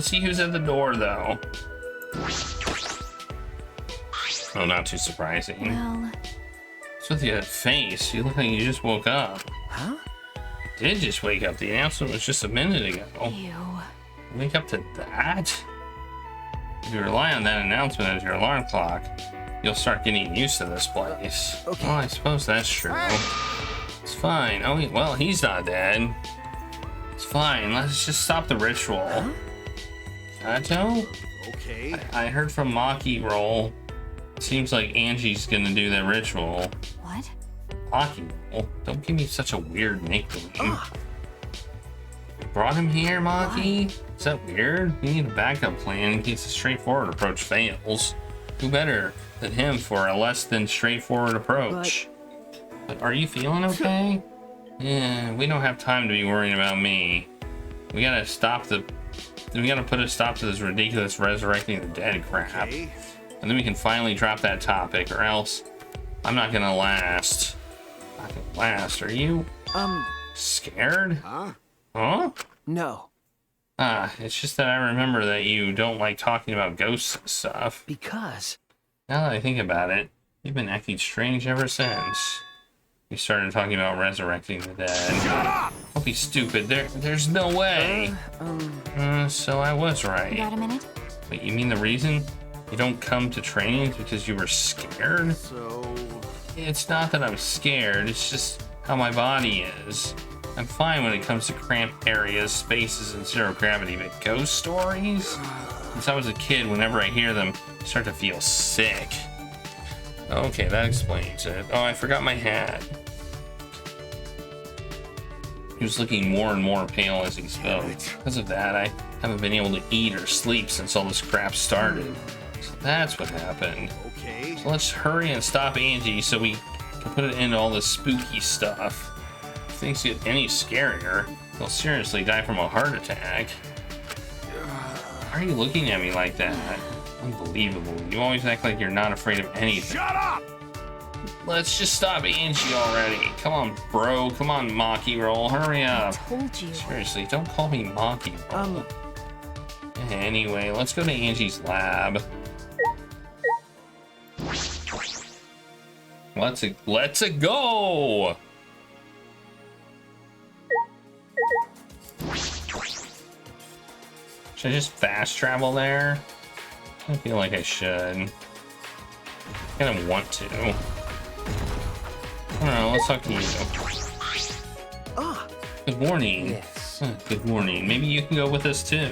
Let's see who's at the door, though. Oh, not too surprising. Well... What's with your face? You look like you just woke up. Huh? You did just wake up. The announcement was just a minute ago. Ew. Wake up to that? If you rely on that announcement as your alarm clock, you'll start getting used to this place. Okay. Well, I suppose that's true. It's fine. Oh, well, he's not dead. It's fine. Let's just stop the ritual. Huh? Kato? Okay. I heard from Maki Roll. Seems like Angie's gonna do that ritual. What? Maki Roll? Don't give me such a weird nickname. Ah. You brought him here, Maki? Is that weird? We need a backup plan in case the straightforward approach fails. Who better than him for a less than straightforward approach? But are you feeling okay? Yeah, we don't have time to be worrying about me. We gotta put a stop to this ridiculous resurrecting the dead crap. Okay. And then we can finally drop that topic, or else I'm not gonna last. Not gonna last. Are you scared? Huh? Huh? No. It's just that I remember that you don't like talking about ghosts and stuff. Because... Now that I think about it, you've been acting strange ever since you started talking about resurrecting the dead. Shut up! Don't be stupid. There's no way. So I was right. Got a minute? Wait, you mean the reason you don't come to trainings because you were scared? So... It's not that I'm scared, it's just how my body is. I'm fine when it comes to cramped areas, spaces, and zero gravity, but ghost stories? Since I was a kid, whenever I hear them, I start to feel sick. Okay, that explains it. Oh, I forgot my hat. He was looking more and more pale as he spoke. Because of that, I haven't been able to eat or sleep since all this crap started. So that's what happened. Okay. So let's hurry and stop Angie so we can put an end to all this spooky stuff. If things get any scarier, he'll seriously die from a heart attack. Why are you looking at me like that? Unbelievable. You always act like you're not afraid of anything. Shut up! Let's just stop Angie already. Come on, bro. Come on, Maki Roll. Hurry I up. told you. Seriously, don't call me Maki Roll. Anyway, let's go to Angie's lab. Let's go! Should I just fast travel there? I feel like I should. I kind of want to. I don't know, let's talk to you. Ah. Good morning. Yes. Good morning. Maybe you can go with us too.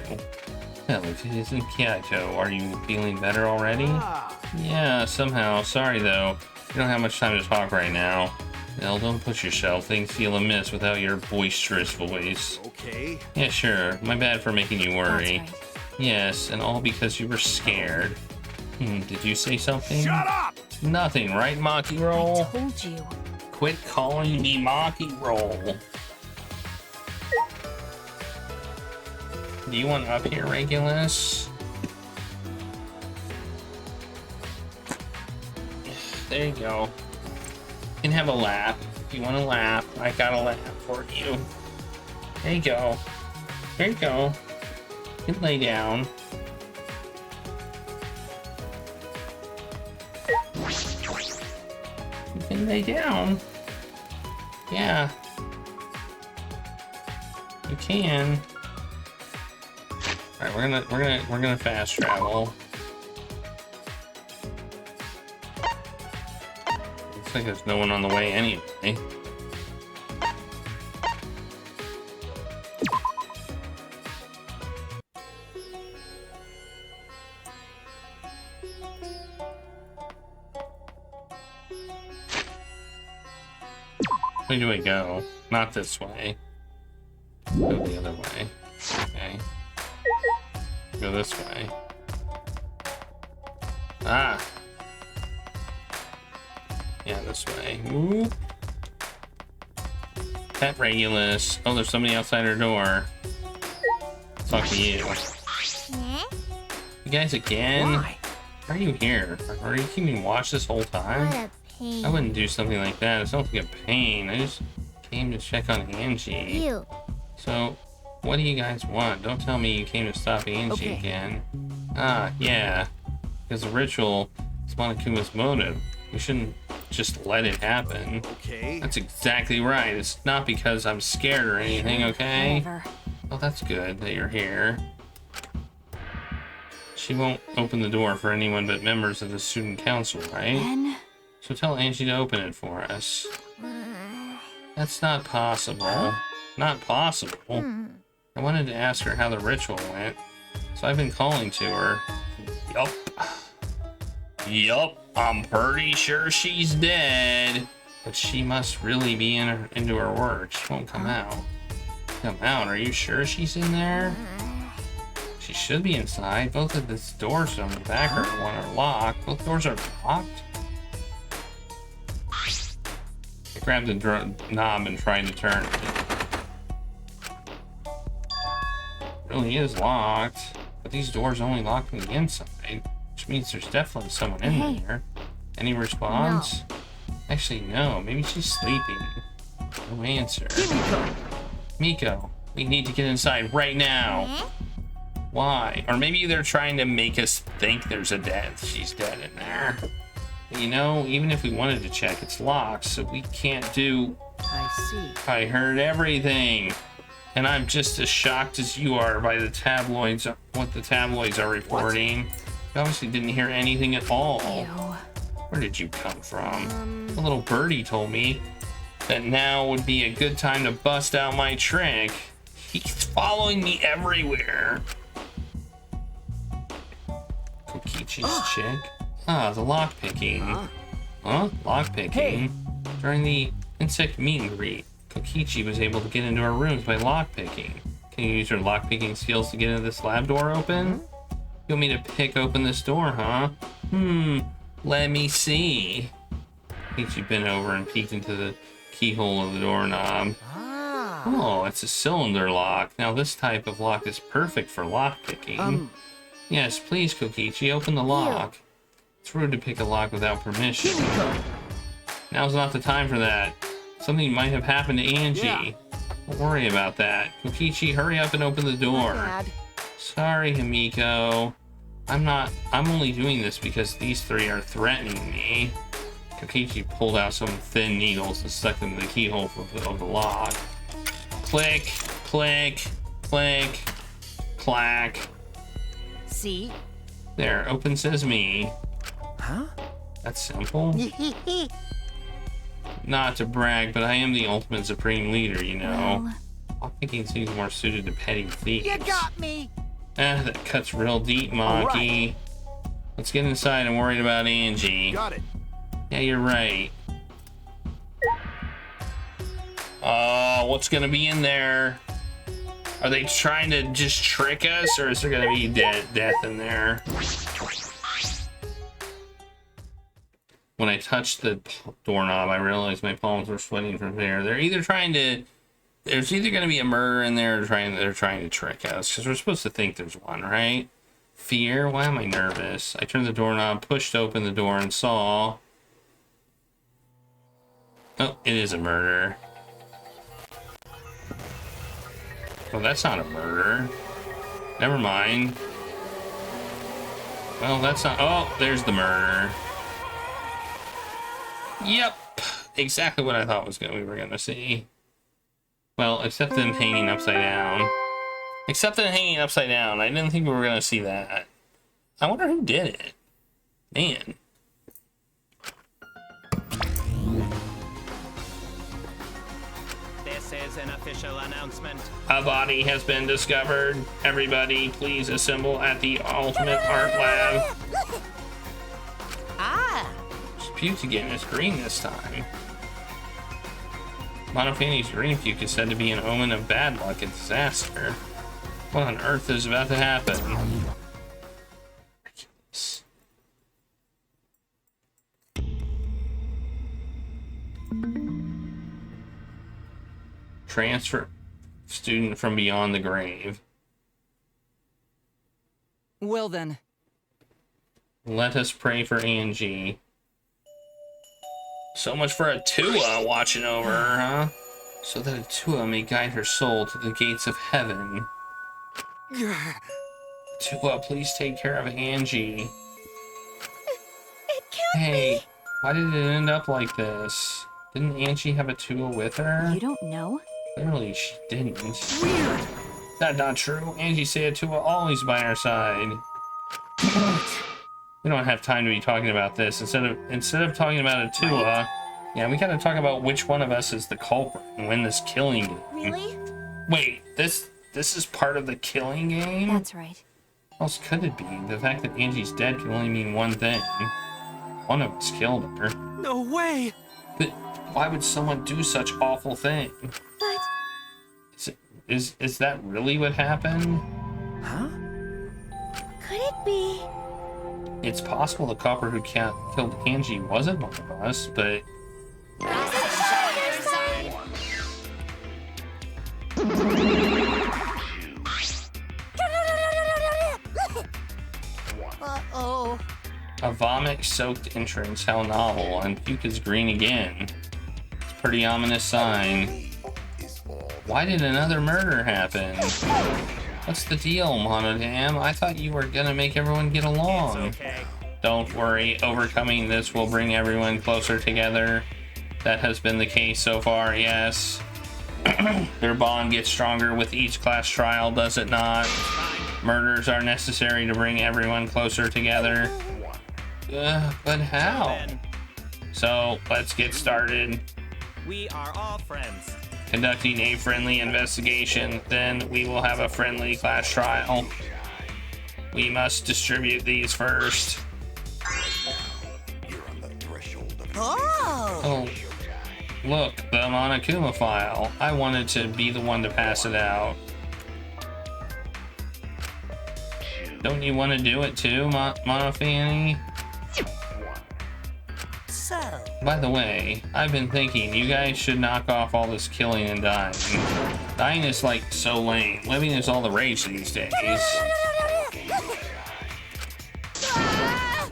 Well, if it isn't Kyoto, are you feeling better already? Ah. Yeah, somehow. Sorry though. You don't have much time to talk right now. Well, don't push yourself. Things feel amiss without your boisterous voice. Okay. Yeah, sure. My bad for making you worry. That's right. Yes, and all because you were scared. Did you say something? Shut up! Nothing, right, Maki I Roll? told you. Quit calling me Maki Roll. Do you want up here, Regulus? There you go. You can have a lap. If you want a lap, I got a lap for you. There you go. There you go. You can lay down. You can lay down. Yeah. You can. Alright, we're gonna fast travel. Looks like there's no one on the way anyway. Where do I go? Not this way. Go the other way. Okay. Go this way. Ah! Yeah, this way. Ooh. Pet Regulus. Oh, there's somebody outside her door. Talk to you. You guys again? Why? Why are you here? Are you keeping watch this whole time? What a pain. I wouldn't do something like that. It sounds like a pain. I just came to check on Angie. Ew. So, What do you guys want? Don't tell me you came to stop Angie again. Ah, yeah. Because the ritual is Monokuma's motive. We shouldn't just let it happen. Okay. That's exactly right. It's not because I'm scared or anything, okay? Whatever. Well, that's good that you're here. She won't open the door for anyone but members of the student council, right? Then? So tell Angie to open it for us. That's not possible. Not possible. I wanted to ask her how the ritual went, so I've been calling to her. Yup. Yup, I'm pretty sure she's dead. But she must really be into her work. She won't come out. Come out? Are you sure she's in there? She should be inside. Both of the doors on the back of one are locked. Both doors are locked. I grabbed the knob and tried to turn it. It really is locked. But these doors only lock from the inside, which means there's definitely someone in there. Any response? No. Actually, no. Maybe she's sleeping. No answer. Miko, we need to get inside right now. Why? Or maybe they're trying to make us think she's dead in there. But you know, even if we wanted to check, it's locked, so we can't do... I see. I heard everything. And I'm just as shocked as you are by the tabloids, what the tabloids are reporting. You obviously didn't hear anything at all. Ew. Where did you come from? The little birdie told me that now would be a good time to bust out my trick. He's following me everywhere. Kokichi's chick? Ah, the lockpicking. Huh? Lockpicking? Hey. During the insect meet and greet, Kokichi was able to get into our rooms by lockpicking. Can you use your lockpicking skills to get into this lab door open? You want me to pick open this door, huh? Let me see. Kokichi bent over and peeked into the keyhole of the doorknob. Oh, it's a cylinder lock. Now this type of lock is perfect for lockpicking. Yes, please, Kokichi, open the lock. It's rude to pick a lock without permission. Now's not the time for that. Something might have happened to Angie. Yeah. Don't worry about that. Kokichi, hurry up and open the door. Sorry, Himiko. I'm only doing this because these three are threatening me. Kokichi pulled out some thin needles and stuck them in the keyhole of the lock. Click, click, click, clack. See? There, open sesame. Huh? That's simple. Not to brag, but I am the ultimate supreme leader, you know. Lockpicking seems more suited to petty thieves. You got me. That cuts real deep, Maki. Let's get inside. I'm worried about Angie. Got it. Yeah, you're right. What's gonna be in there? Are they trying to just trick us, or is there gonna be death in there? When I touched the doorknob, I realized my palms were sweating from there. There's either gonna be a murder in there, or they're trying to trick us, because we're supposed to think there's one, right? Fear? Why am I nervous? I turned the doorknob, pushed open the door, and saw... Oh, it is a murder. Well, that's not a murder. Never mind. Well, that's not... Oh, there's the murder. Yep. Exactly what I thought we were gonna see. Well, except them hanging upside down. Except them hanging upside down. I didn't think we were gonna see that. I wonder who did it. Man. This is an official announcement. A body has been discovered. Everybody, please assemble at the Ultimate Art Lab. It's puke again. It's green this time. Monofanny's green puke is said to be an omen of bad luck and disaster. What on earth is about to happen? Transfer student from beyond the grave. Well then. Let us pray for Angie. So much for a Tua watching over her, huh? so that Atua may guide her soul to the gates of heaven. Atua, please take care of Angie. It can't Hey, why did it end up like this? Didn't Angie have Atua with her? You don't know? Clearly she didn't. Weird. That's not true. Angie said Atua always by our side. We don't have time to be talking about this. Instead of talking about Atua, yeah, we gotta talk about which one of us is the culprit and win this killing game. Really? Wait, this is part of the killing game? That's right. What else could it be? The fact that Angie's dead can only mean one thing. One of us killed her. No way. But why would someone do such awful thing? But Is that really what happened? Huh? could it be? It's possible the copper who killed Angie wasn't one of us, but Uh-oh. a vomit-soaked entrance, how novel, and puke is green again. It's a pretty ominous sign. Why did another murder happen? What's the deal, Monodam? I thought you were gonna make everyone get along. It's okay. Don't worry, overcoming this will bring everyone closer together. That has been the case so far, yes. Their bond gets stronger with each class trial, does it not? Murders are necessary to bring everyone closer together. But how? So, let's get started. We are all friends. Conducting a friendly investigation, then we will have a friendly class trial. We must distribute these first. Oh! Oh, look, the Monokuma file. I wanted to be the one to pass it out. Don't you want to do it too, Monofanny? So, By the way, I've been thinking you guys should knock off all this killing and dying. Dying is like so lame. Living is all the rage these days.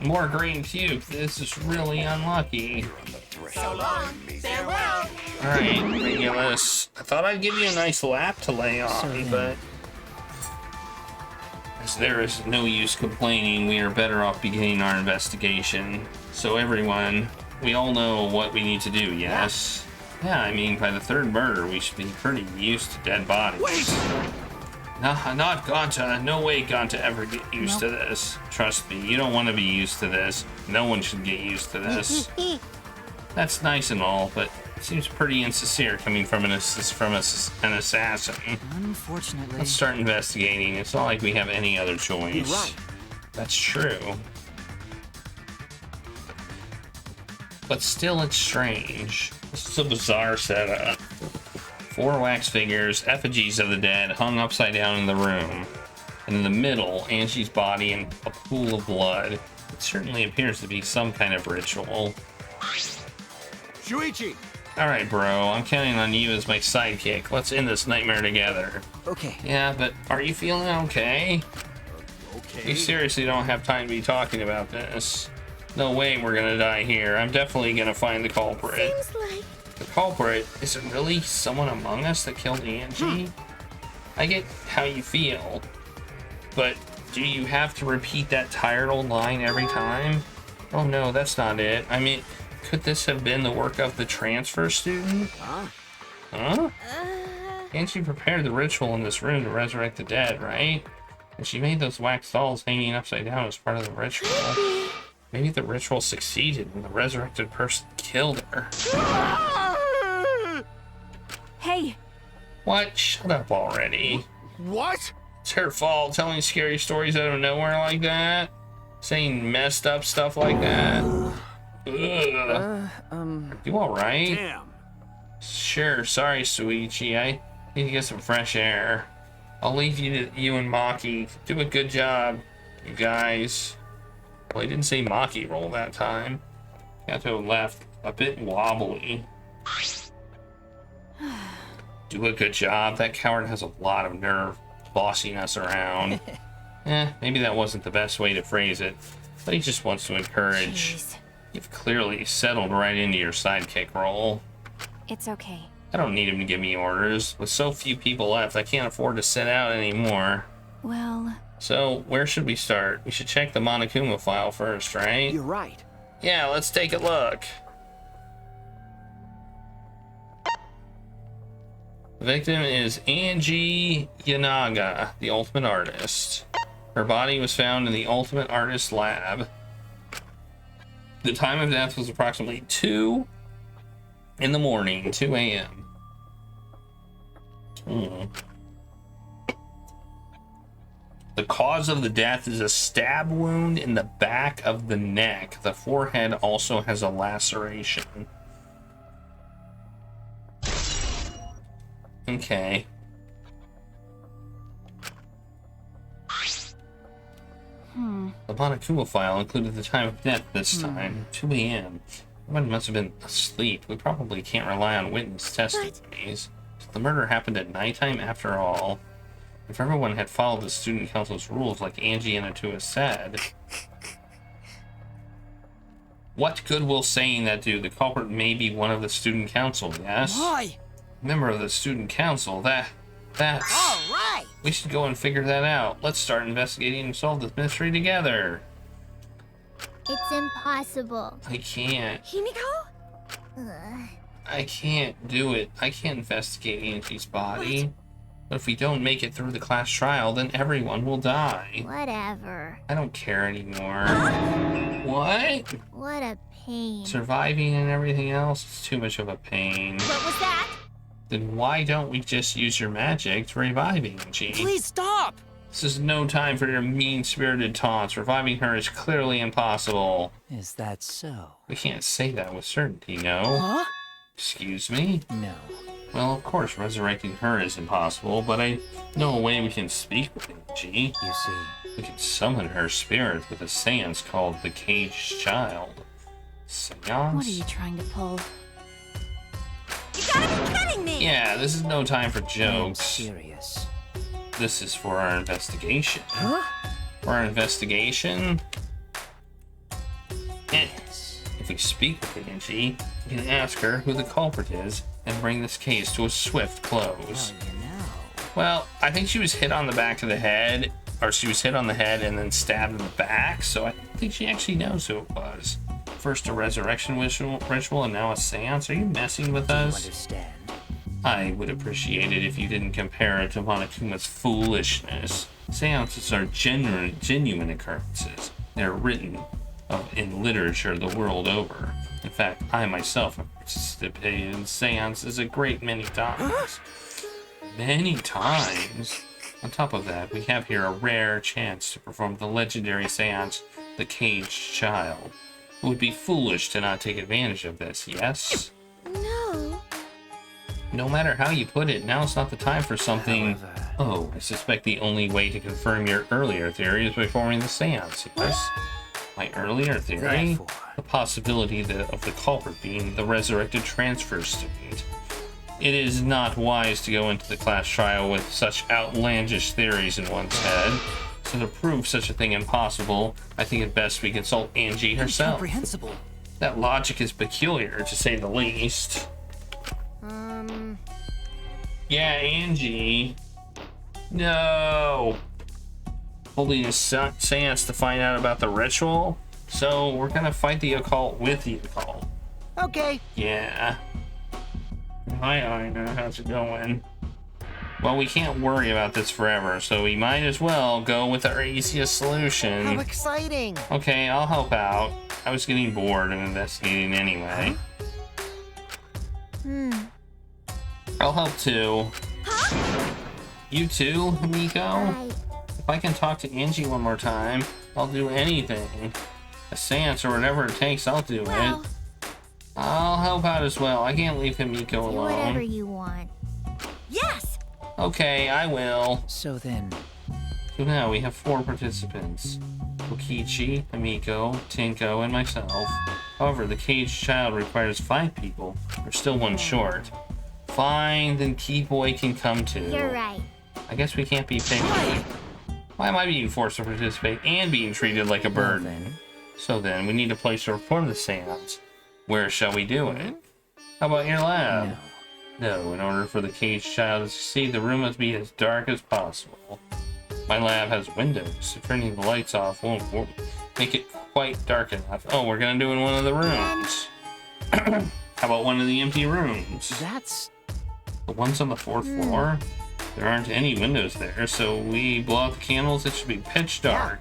More green puke. This is really unlucky. so long. Farewell. Alright, Regulus. I thought I'd give you a nice lap to lay on, but as there is no use complaining, we are better off beginning our investigation. So everyone, we all know what we need to do, yes? Yeah, I mean, by the third murder, we should be pretty used to dead bodies. Wait. Nah, not Ganta. No way Ganta ever get used to this. Trust me, you don't want to be used to this. No one should get used to this. That's nice and all, but it seems pretty insincere coming from an assassin. Unfortunately. Let's start investigating. It's not like we have any other choice. You're right. That's true. But still, it's strange. This is a bizarre setup. 4 wax figures, effigies of the dead, hung upside down in the room. And in the middle, Angie's body and a pool of blood. It certainly appears to be some kind of ritual. Shuichi. Alright, bro, I'm counting on you as my sidekick. Let's end this nightmare together. Okay. Yeah, but are you feeling okay? Okay. We seriously don't have time to be talking about this. No way we're gonna die here. I'm definitely gonna find the culprit. Seems like The culprit? Is it really someone among us that killed Angie? I get how you feel, but do you have to repeat that tired old line every time? Oh no, that's not it. I mean, could this have been the work of the transfer student? Huh? Angie prepared the ritual in this room to resurrect the dead, right? And she made those wax dolls hanging upside down as part of the ritual. Maybe the ritual succeeded and the resurrected person killed her. Hey, What? Shut up already. What? It's her fault telling scary stories out of nowhere like that. Saying messed up stuff like that. Ugh. You alright? Damn. Sure, sorry, Suichi. I need to get some fresh air. I'll leave you and Maki. Do a good job, you guys. Well, he didn't say Maki roll that time. Got to have left a bit wobbly. Do a good job. That coward has a lot of nerve bossing us around. Maybe that wasn't the best way to phrase it, but he just wants to encourage. jeez. You've clearly settled right into your sidekick role. It's okay. I don't need him to give me orders. With so few people left, I can't afford to sit out anymore. Well, So, where should we start? We should check the Monokuma file first, right? You're right. Yeah, let's take a look. The victim is Angie Yanaga, the Ultimate Artist. Her body was found in the Ultimate Artist lab. The time of death was approximately 2 in the morning, 2 a.m. The cause of the death is a stab wound in the back of the neck. The forehead also has a laceration. Okay. The Monokuma file included the time of death this time, 2 a.m. Someone must have been asleep. We probably can't rely on witness testimonies. So the murder happened at nighttime after all. If everyone had followed the student council's rules like Angie and Atua said... What good will saying that do? The culprit may be one of the student council, yes? Why? Member of the student council, that's... All right. We should go and figure that out. Let's start investigating and solve this mystery together. It's impossible. I can't. Himiko? I can't do it. I can't investigate Angie's body. But if we don't make it through the class trial, then everyone will die. Whatever. I don't care anymore. What? What a pain. Surviving and everything else is too much of a pain. What was that? Then why don't we just use your magic to revive Angie? Please stop! This is no time for your mean-spirited taunts. Reviving her is clearly impossible. Is that so? We can't say that with certainty, no. Huh? Excuse me? No. Well, of course, resurrecting her is impossible, but I know a way we can speak with Angie. You see, We can summon her spirit with a seance called the Caged Child. Seance? what are you trying to pull? You gotta be kidding me! Yeah, this is no time for I'm jokes. serious. This is for our investigation. Huh? For our investigation? Yes. If we speak with Angie, we can ask her who the culprit is and bring this case to a swift close. Well, you know. Well, I think she was hit on the back of the head, or she was hit on the head and then stabbed in the back, so I think she actually knows who it was. First a resurrection ritual and now a seance? Are you messing with Do you us? understand? I would appreciate it if you didn't compare it to Monokuma's foolishness. Seances are genuine occurrences. They're written in literature the world over. In fact, I myself have participated in seances a great many times. Many times. On top of that, we have here a rare chance to perform the legendary seance, The Caged Child. It would be foolish to not take advantage of this, yes? No. No matter how you put it, now's not the time for something... However, Oh, I suspect the only way to confirm your earlier theory is by performing the seance, yes? My earlier theory? therefore, The possibility of the culprit being the resurrected transfer student. It is not wise to go into the class trial with such outlandish theories in one's head. So to prove such a thing impossible, I think it best we consult Angie herself. Incomprehensible. That logic is peculiar, to say the least. Yeah, Angie. No. Holding a seance to find out about the ritual? So we're gonna fight the occult with the occult. Okay. Yeah. Hi, Ina. How's it going? Well, we can't worry about this forever, so we might as well go with our easiest How solution. exciting. Okay, I'll help out. I was getting bored and investigating anyway. I'll help too. You too, Himiko? If I can talk to Angie one more time, I'll do anything. A seance or whatever it takes, I'll do Well, it. I'll help out as well. I can't leave Himiko Do whatever alone. you want. yes. Okay, I will. so then, So now we have 4 participants. Kokichi, Himiko, Tinko, and myself. However, the caged child requires 5 people. We're still 1 short. Fine, then Key Boy can come too. You're right. I guess we can't be picky. Why am I being forced to participate and being treated like a well burden? then, So then, we need a place to perform the seance. Where shall we do it? How about your lab? no. No, in order for the caged child to succeed, the room must be as dark as possible. My lab has windows, so turning the lights off won't make it quite dark enough. Oh, we're gonna do it in one of the rooms. How about one of the empty rooms? That's... The ones on the 4th floor? There aren't any windows there, so we blow out the candles. It should be pitch dark.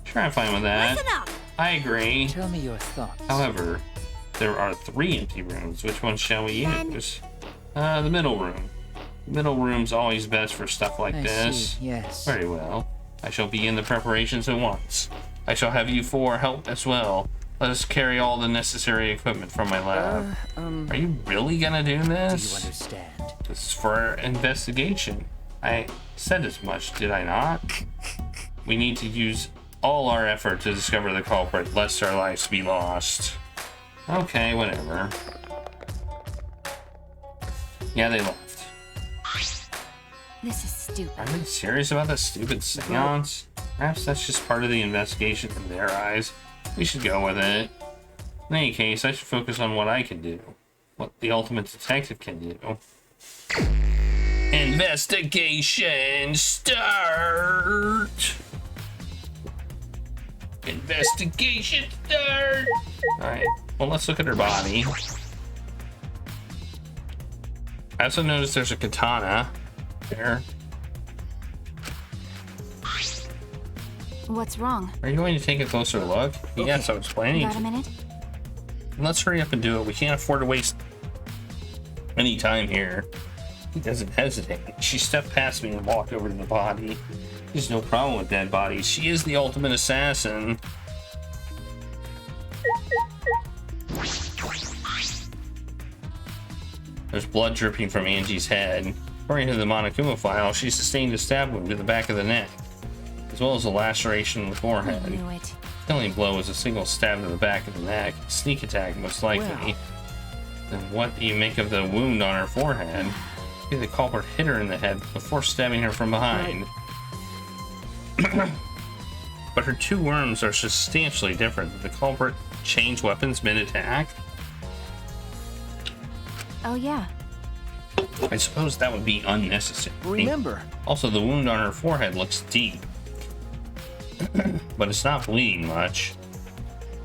Sure, I'm fine with that. Listen up. I agree. Tell me your thoughts. However, there are 3 empty rooms. Which one shall we use? The middle room. The middle room's always best for stuff like I this. see, yes. Very well. I shall begin the preparations at once. I shall have you 4 help as well. Let us carry all the necessary equipment from my lab. Are you really gonna do Do this? you understand? This is for our investigation. I said as much, did I not? We need to use all our effort to discover the culprit, lest our lives be lost. Okay, whatever. Yeah, they left. This is stupid. Are they serious about this stupid seance? Perhaps that's just part of the investigation in their eyes. We should go with it. In any case, I should focus on what I can do. What the ultimate detective can do. Investigation start! Investigation start! Alright, well, let's look at her body. I also noticed there's a katana there. What's wrong? Are you going to take a closer look? Yes, I was planning Got a to. minute? Let's hurry up and do it. We can't afford to waste any time here. He doesn't hesitate. She stepped past me and walked over to the body. There's no problem with dead bodies. She is the ultimate assassin. There's blood dripping from Angie's head. According to the Monokuma file, she sustained a stab wound to the back of the neck, as well as a laceration in the I forehead. knew it. The killing blow was a single stab to the back of the neck. Sneak attack, most likely. Well. Then what do you make of the wound on her forehead? Maybe the culprit hit her in the head before stabbing her from behind. But her 2 worms are substantially different. Did the culprit change weapons mid-attack? Oh, yeah. I suppose that would be unnecessary. Remember, Also, the wound on her forehead looks deep. But it's not bleeding much.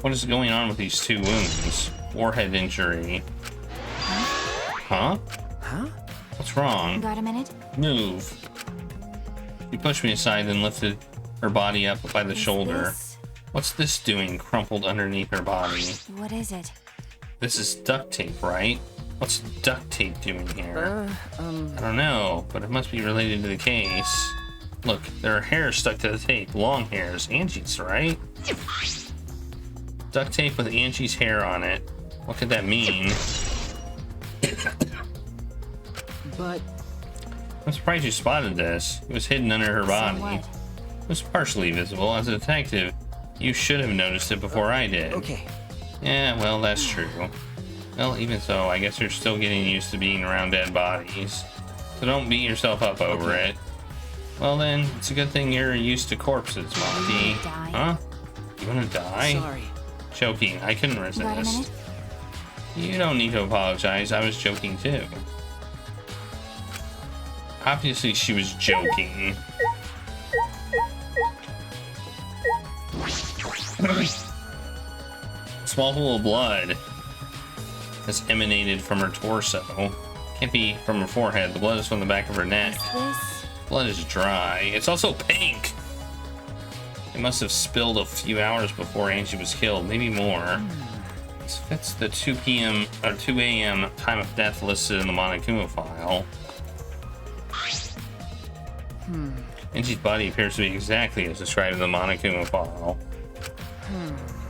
What is going on with these 2 wounds? Forehead injury. Huh? Huh? What's wrong? Got a minute? Move. She pushed me aside and lifted her body up by the Is shoulder. this- What's this doing crumpled underneath her body? What is it? This is duct tape, right? What's duct tape doing here? I don't know, but it must be related to the case. Look, there are hairs stuck to the tape. Long hairs. Angie's, right? Duct tape with Angie's hair on it. What could that mean? But I'm surprised you spotted this. It was hidden under her So body. what? It was partially visible. As a detective, you should have noticed it before I did. okay. Yeah, well, that's true. Well, even so, I guess you're still getting used to being around dead bodies. So don't beat yourself up over it. Well then, it's a good thing you're used to corpses, Monty. You wanna die? Huh? You wanna die? Sorry. Joking, I couldn't Got a resist. minute? You don't need to apologize, I was joking too. Obviously she was joking. A small pool of blood has emanated from her torso. Can't be from her forehead. The blood is from the back of her neck. Is this? Blood is dry. It's also pink. It must have spilled a few hours before Angie was killed, maybe more. This fits the 2 p.m. or 2 a.m. time of death listed in the Monokuma file. Angie's body appears to be exactly as described in the Monokuma file.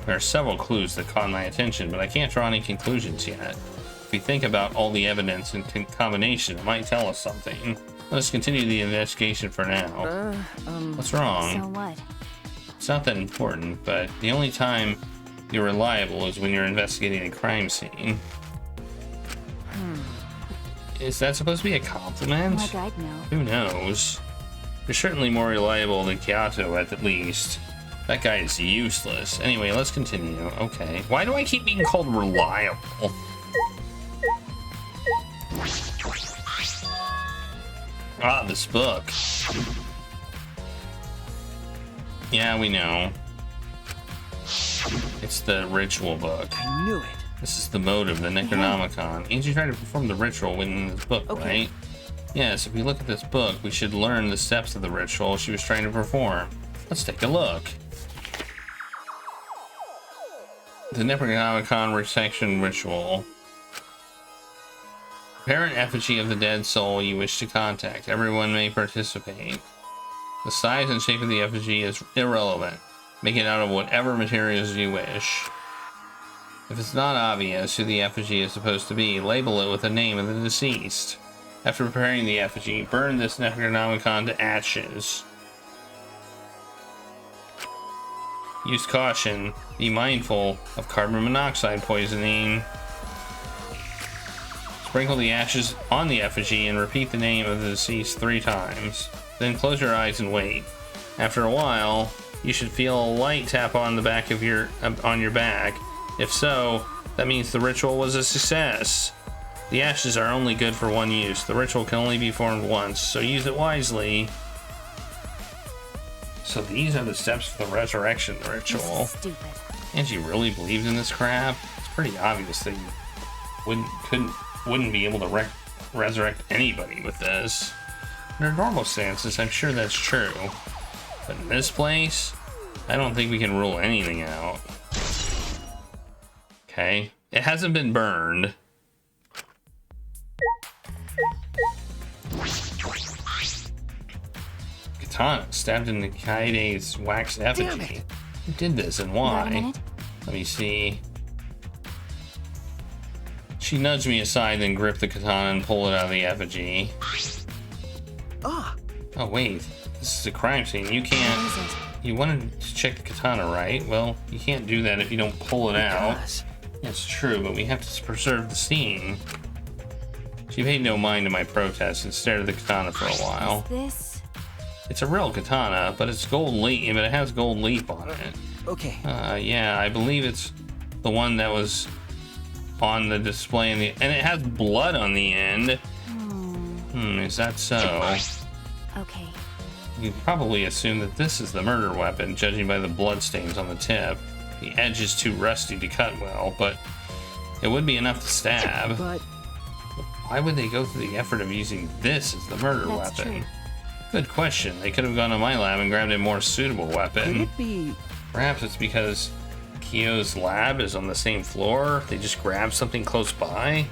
There are several clues that caught my attention, but I can't draw any conclusions yet. If we think about all the evidence in combination, it might tell us something. Let us continue the investigation for now. What's wrong? So what? It's not that important, but the only time you're reliable is when you're investigating a crime scene. Is that supposed to be a compliment? Like I'd know. Who knows? You're certainly more reliable than Kyoto at the least. That guy is useless. Anyway, let's continue. Okay. Why do I keep being called reliable? Ah, this book. Yeah, we know. It's the ritual book. I knew it. This is the mode of the Necronomicon. Angie tried to perform the ritual in this book, right? Yes, if we look at this book, we should learn the steps of the ritual she was trying to perform. Let's take a look. The Necronomicon resection ritual. Prepare an effigy of the dead soul you wish to contact. Everyone may participate. The size and shape of the effigy is irrelevant. Make it out of whatever materials you wish. If it's not obvious who the effigy is supposed to be, label it with the name of the deceased. After preparing the effigy, burn this Necronomicon to ashes. Use caution. Be mindful of carbon monoxide poisoning. Sprinkle the ashes on the effigy and repeat the name of the deceased 3 times. Then close your eyes and wait. After a while, you should feel a light tap on the back of your back. If so, that means the ritual was a success. The ashes are only good for 1 use. The ritual can only be performed once, so use it wisely. So these are the steps for the resurrection ritual. This is stupid. Angie really believed in this crap? It's pretty obvious that you wouldn't be able to resurrect anybody with this. Under normal stances, I'm sure that's true. But in this place, I don't think we can rule anything out. Okay. It hasn't been burned. Katana stabbed into Kaede's wax effigy. Who did this and Got a why? minute? Let me see. She nudged me aside, then gripped the katana and pulled it out of the effigy. Ah, Oh wait, this is a crime scene. You can't. What is it? You wanted to check the katana, right? Well, you can't do that if you don't pull it out. because It's true, but we have to preserve the scene. She paid no mind to my protest and stared at the katana for a while. Is this? It's a real katana, but it's gold leaf. But it has gold leaf on it. okay. Yeah, I believe it's the one that was on the display and it has blood on the end. Is that so? Okay. You probably assume that this is the murder weapon, judging by the bloodstains on the tip. The edge is too rusty to cut well, but it would be enough to stab. But Why would they go through the effort of using this as the murder That's weapon? true. Good question. They could have gone to my lab and grabbed a more suitable could weapon. it be? Perhaps it's because Kyo's lab is on the same floor. They just grabbed something close by.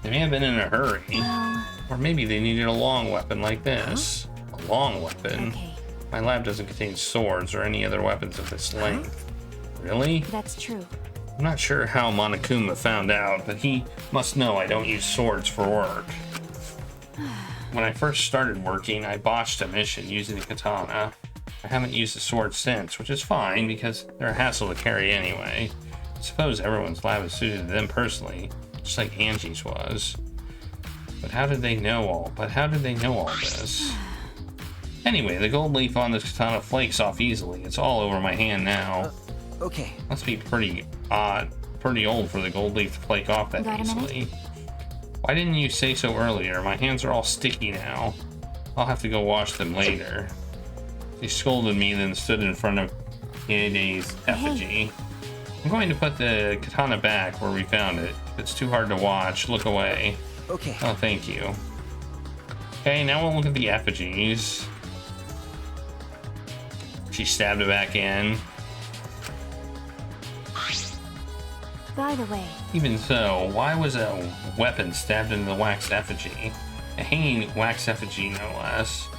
They may have been in a hurry. Well, Or maybe they needed a long weapon like this. A long weapon? okay. My lab doesn't contain swords or any other weapons of this length. Really? That's true. I'm not sure how Monokuma found out, but he must know I don't use swords for work. When I first started working, I botched a mission using a katana. I haven't used a sword since, which is fine because they're a hassle to carry anyway. I suppose everyone's lab is suited to them personally, just like Angie's was. But how did they know all this? Anyway, the gold leaf on this katana flakes off easily. It's all over my hand now. Okay. Must be pretty old for the gold leaf to flake off that Got a minute? easily. Why didn't you say so earlier? My hands are all sticky now. I'll have to go wash them later. She scolded me, then stood in front of Kaede's effigy. I'm going to put the katana back where we found it. If it's too hard to watch, look away. Okay. Oh, thank you. Okay, now we'll look at the effigies. She stabbed it back in. By the way, Even so, why was a weapon stabbed into the wax effigy? A hanging wax effigy, no less.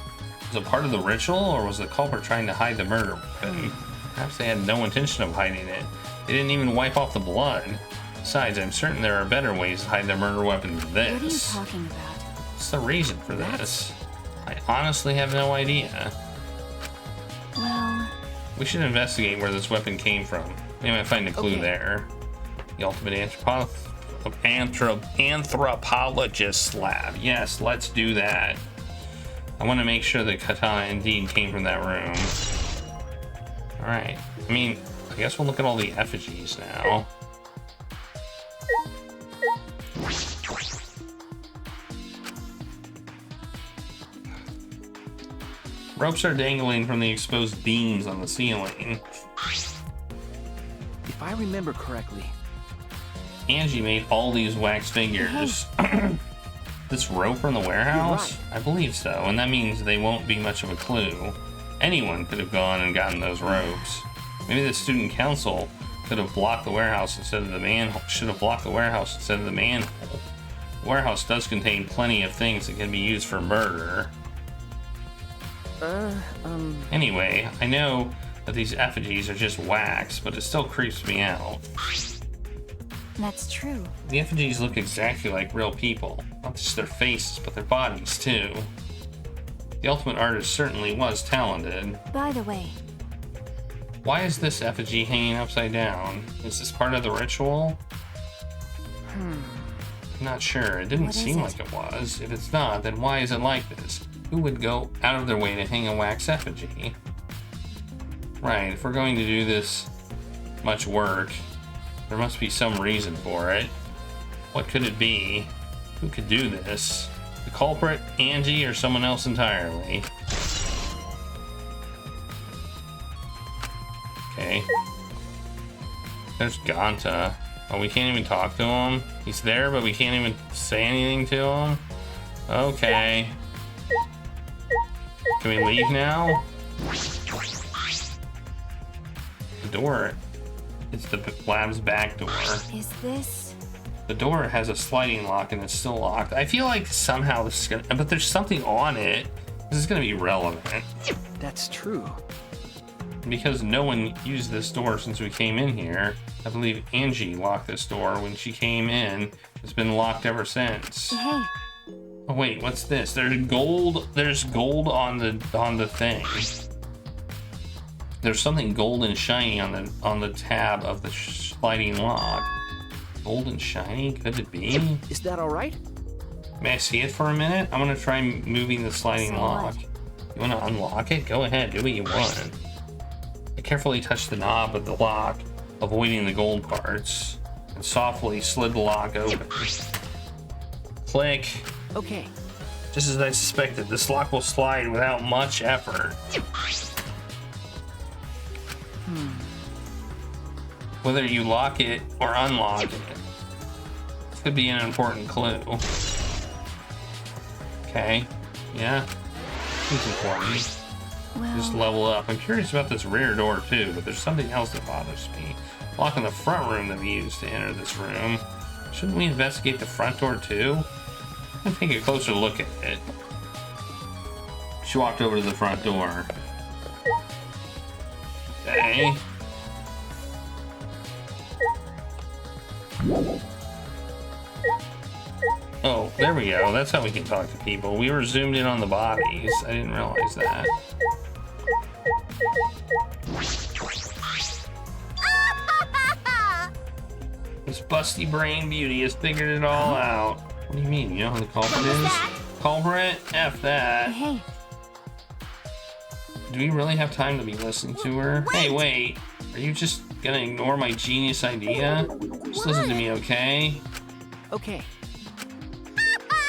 Was it part of the ritual, or was the culprit trying to hide the murder weapon? Perhaps they had no intention of hiding it. They didn't even wipe off the blood. Besides, I'm certain there are better ways to hide their murder weapon than what are you this. talking about? What's the reason for this? I honestly have no idea. Well, We should investigate where this weapon came from. We might find a clue Okay. there. The ultimate anthropologist lab. Yes, let's do that. I want to make sure the katana indeed came from that room. Alright. I mean, I guess we'll look at all the effigies now. Ropes are dangling from the exposed beams on the ceiling. If I remember correctly. Angie made all these wax figures. This rope from the warehouse? You're right. I believe so, and that means they won't be much of a clue. Anyone could have gone and gotten those ropes. Maybe the student council could have blocked the warehouse instead of the manhole. Should have blocked the warehouse instead of the manhole. The warehouse does contain plenty of things that can be used for murder. Anyway, I know that these effigies are just wax, but it still creeps me out. That's true. The effigies look exactly like real people. Not just their faces, but their bodies too. The ultimate artist certainly was talented. By the way, Why is this effigy hanging upside down? Is this part of the ritual? I'm not sure. It didn't What is seem it? like it was. If it's not, then why is it like this? Who would go out of their way to hang a wax effigy? Right, if we're going to do this much work, there must be some reason for it. What could it be? Who could do this? The culprit, Angie, or someone else entirely? Okay. There's Ganta. Oh, we can't even talk to him? He's there, but we can't even say anything to him? Okay. Can we leave now? The door. It's the lab's back door. is this? The door has a sliding lock and it's still locked. I feel like somehow this is gonna, but there's something on it. This is gonna be relevant. That's true. Because no one used this door since we came in here. I believe Angie locked this door when she came in. It's been locked ever since. Hey, Oh wait, what's this? There's gold on the thing. There's something gold and shiny on the tab of the sliding lock. Gold and shiny? Could it be? Is that all right? May I see it for a minute? I'm gonna try moving the sliding So lock. what? You wanna unlock it? Go ahead, do what you want. I carefully touched the knob of the lock, avoiding the gold parts, and softly slid the lock open. Click. Okay. Just as I suspected, this lock will slide without much effort. Whether you lock it or unlock it could be an important clue. Okay. Yeah. It's important. Just well, level up. I'm curious about this rear door too, but there's something else that bothers me. Blocking the front room that we used to enter this room. Shouldn't we investigate the front door too? I'm gonna take a closer look at it. She walked over to the front door. Okay. Oh, there we go. That's how we can talk to people. We were zoomed in on the bodies. I didn't realize that. This busty brain beauty has figured it all out. What do you mean? You know who the culprit is? Culprit? F that. hey, Do we really have time to be listening to her? Hey, wait. Are you just gonna ignore my genius idea? Just listen to me, okay? Okay.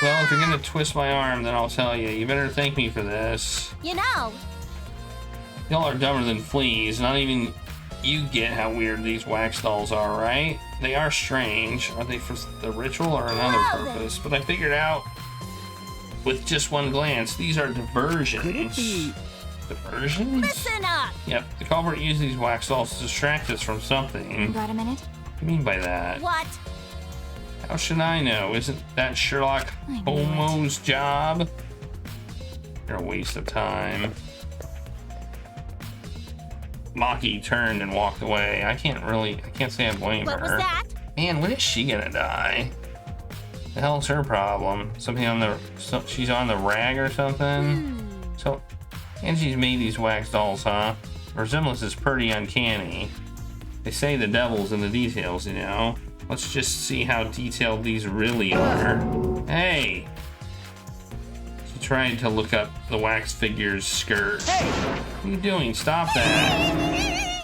Well, if you're gonna twist my arm, then I'll tell you. You better thank me for this. You know, Y'all are dumber than fleas. Not even you get how weird these wax dolls are, right? They are strange. Are they for the ritual or another purpose? But I figured out with just one glance, these are diversions. Could it be? Diversions? listen up. Yep, the culprit used these wax dolls to distract us from something. got a minute? What do you mean by that? What? How should I know? Isn't that Sherlock I knew it. Holmes' job? You're a waste of time. Maki turned and walked away. I can't say I blame What her. was that? Man, when is she gonna die? The hell's her problem? Something on the, she's on the rag or something? So, Angie's made these wax dolls, huh? The resemblance is pretty uncanny. They say the devil's in the details, you know? Let's just see how detailed these really are. Hey! She tried to look up the wax figure's skirt. What are you doing? Stop that.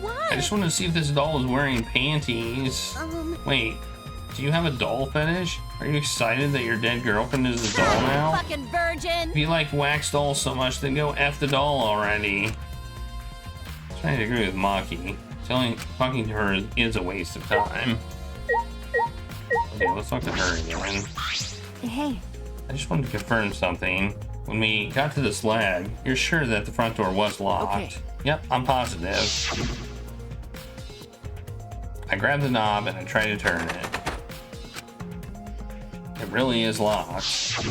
What? I just wanted to see if this doll is wearing panties. Wait, do you have a doll fetish? Are you excited that your dead girlfriend is a doll now? Fucking virgin. If you like wax dolls so much, then go F the doll already. I'm trying to agree with Maki. Talking to her is a waste of time. Okay, let's talk to her again. Hey, I just wanted to confirm something. When we got to this lab, you're sure that the front door was locked? Okay. Yep, I'm positive. I grabbed the knob and I tried to turn it. It really is locked.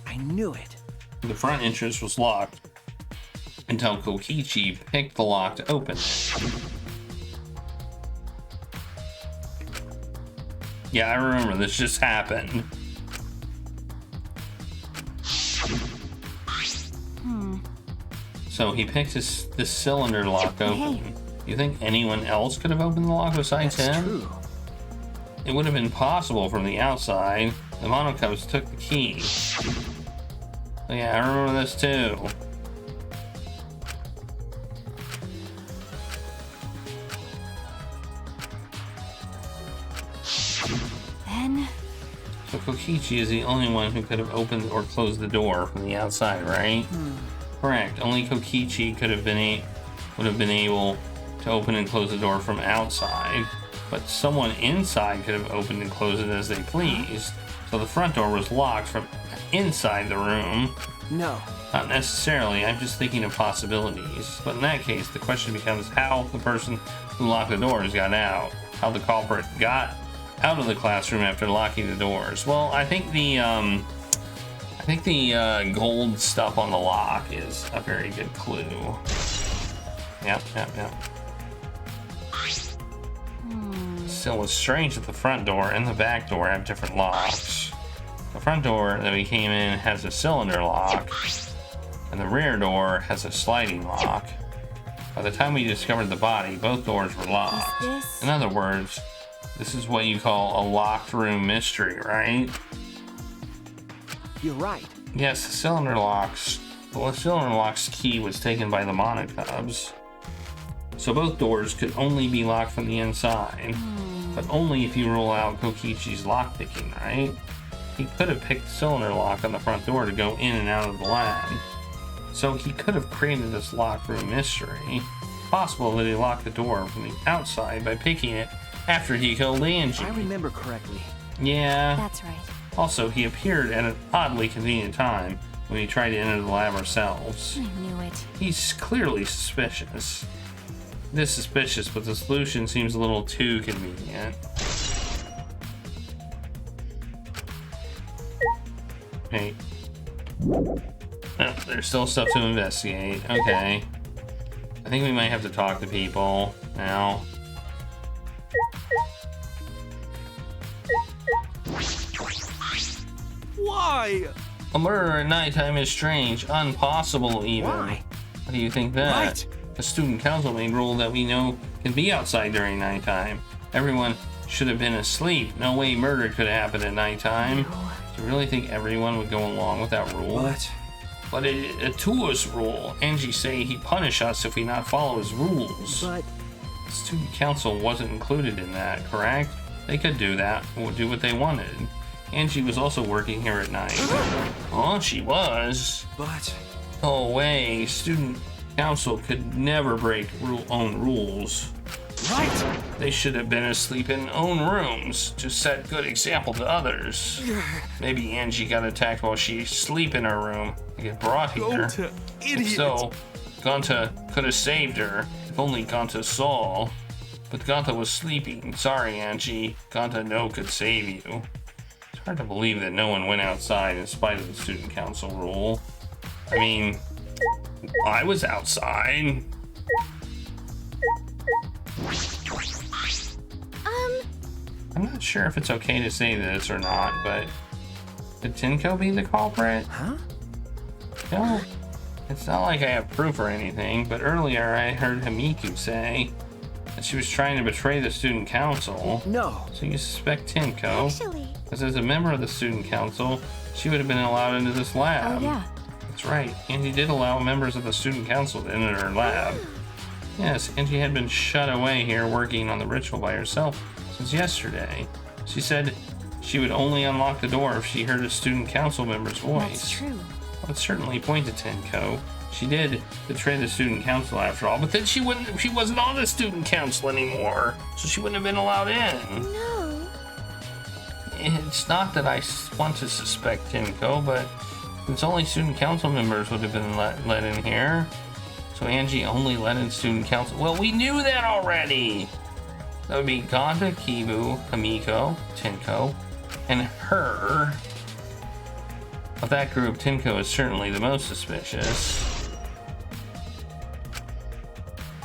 I knew it. The front entrance was locked until Kokichi picked the lock to open it. Yeah, I remember this just happened. So he picked this cylinder lock open. Hey. You think anyone else could have opened the lock besides That's him? true. It would have been possible from the outside. The Monokuma Kubs took the key. Oh, yeah, I remember this too. then So Kokichi is the only one who could have opened or closed the door from the outside, right? Correct. Only Kokichi would have been able to open and close the door from outside, but someone inside could have opened and closed it as they pleased. So the front door was locked from inside the room. No. Not necessarily, I'm just thinking of possibilities. But in that case, the question becomes how the person who locked the doors got out. How the culprit got out of the classroom after locking the doors. Well, I think the gold stuff on the lock is a very good clue. Yep. Still, it's strange that the front door and the back door have different locks. The front door that we came in has a cylinder lock, and the rear door has a sliding lock. By the time we discovered the body, both doors were locked. this? In other words, this is what you call a locked room mystery, right? You're right. Yes, the cylinder lock's key was taken by the Monokuma Kubs. So both doors could only be locked from the inside, but only if you rule out Kokichi's lockpicking, right? He could have picked the cylinder lock on the front door to go in and out of the lab. So he could have created this locked room mystery. Possible that he locked the door from the outside by picking it after he killed Angie. I remember correctly. Yeah. That's right. Also, he appeared at an oddly convenient time when we tried to enter the lab ourselves. I knew it. He's clearly suspicious. This suspicious, but the solution seems a little too convenient. Okay. Oh, there's still stuff to investigate. Okay. I think we might have to talk to people now. Why? A murder at nighttime is strange, impossible even. Why? How do you think that? Right. The student council made rule that we know can be outside during nighttime. Everyone should have been asleep. No way murder could happen at nighttime. Do you really think everyone would go along with that rule? What? But a tourist rule. Angie say he punish us if we not follow his rules. But The student council wasn't included in that, correct? They could do that, or do what they wanted. Angie was also working here at night. Oh, she was. But Go away. Student council could never break own rules. right. They should have been asleep in own rooms to set good example to others. Maybe Angie got attacked while she sleep in her room and get brought here. Gonta, If idiot. so, Gonta could have saved her if only Gonta saw. But Gonta was sleeping. Sorry, Angie. Gonta no could save you. It's hard to believe that no one went outside in spite of the student council rule. I mean, I was outside. I'm not sure if it's okay to say this or not, but could Tinko be the culprit? huh? No, it's not like I have proof or anything, but earlier I heard Himiku say that she was trying to betray the student council. No. So you suspect Tinko? Actually, Because as a member of the student council, she would have been allowed into this lab. Oh, yeah. That's right. Angie did allow members of the student council to enter her lab. Yes, Angie had been shut away here working on the ritual by herself since yesterday. She said she would only unlock the door if she heard a student council member's voice. That's true. Well, it certainly pointed to Tenko. She did betray the student council after all, but then she wasn't on the student council anymore, so she wouldn't have been allowed in. No. It's not that I want to suspect Tenko, but since only student council members would have been let in here, so Angie only let in student council. Well, we knew that already. That would be Ganda, Kibu, Kamiko, Tenko, and her. Of that group, Tenko is certainly the most suspicious.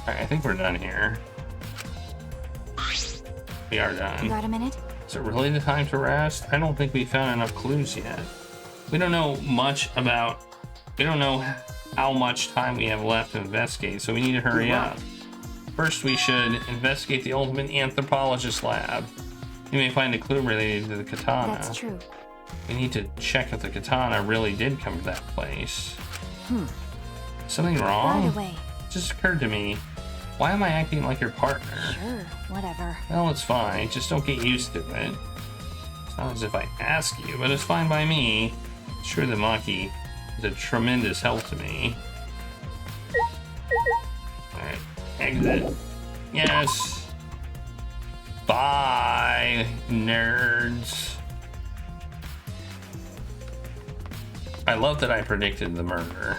Alright, I think we're done here. We are You done. got a minute? Is it really the time to rest? I don't think we found enough clues yet. We don't know how much time we have left to investigate, so we need to hurry up. First, we should investigate the ultimate anthropologist lab. You may find a clue related to the katana. That's true. We need to check if the katana really did come to that place. Something wrong? Right away. It just occurred to me. Why am I acting like your partner? Sure, whatever. Well, it's fine. Just don't get used to it. It's not as if I ask you, but it's fine by me. Sure, the Maki is a tremendous help to me. Alright, exit. Yes. Bye, nerds. I love that I predicted the murder.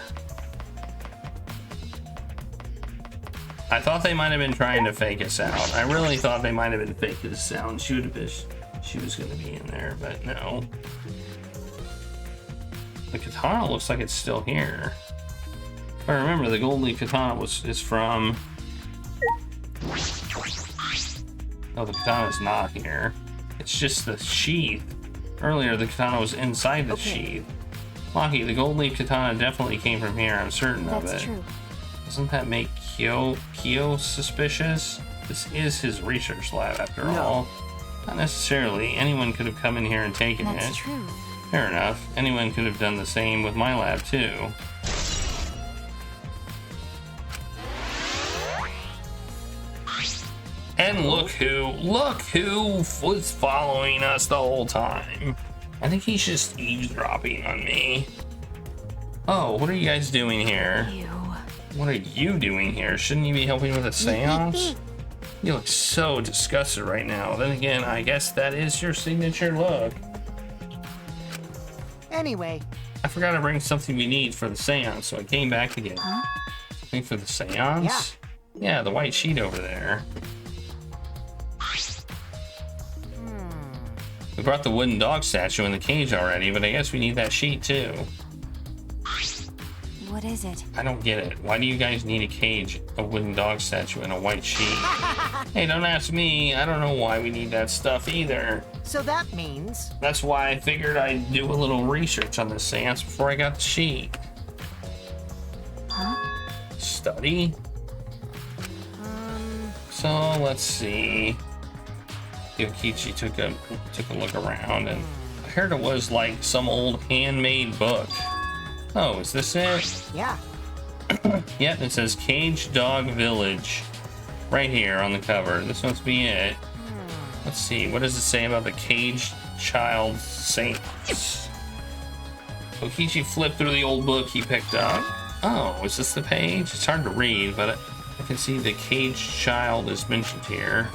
I thought they might have been trying to fake us out. I really thought they might have been faking us out. And she was going to be in there, but no. The katana looks like it's still here. If I remember, the gold leaf katana is from. Oh, the katana is not here. It's just the sheath. Earlier, the katana was inside the sheath. Maki, the gold leaf katana definitely came from here. I'm certain of it. That's true. Doesn't that make Kyo suspicious? This is his research lab after all. Not necessarily. Anyone could have come in here and taken it. That's true. Fair enough. Anyone could have done the same with my lab too. And look who was following us the whole time. I think he's just eavesdropping on me. Oh, what are you guys doing here? Ew. What are you doing here? Shouldn't you be helping with a seance? You look so disgusted right now. Then again, I guess that is your signature look. Anyway, I forgot to bring something we need for the seance, so I came back to get it. Huh? Something for the seance? Yeah, the white sheet over there. We brought the wooden dog statue in the cage already, but I guess we need that sheet too. What is it? I don't get it. Why do you guys need a cage, a wooden dog statue, and a white sheet? Hey, don't ask me. I don't know why we need that stuff either. so that means... That's why I figured I'd do a little research on this seance before I got the sheet. Huh? Study? So, let's see. Yokichi took a look around, and I heard it was like some old handmade book. Oh, is this it? Yeah. Yep, it says Cage Dog Village. Right here on the cover. This must be it. Let's see, what does it say about the caged child saints? Yokichi flipped through the old book he picked up. Oh, is this the page? It's hard to read, but I can see the caged child is mentioned here.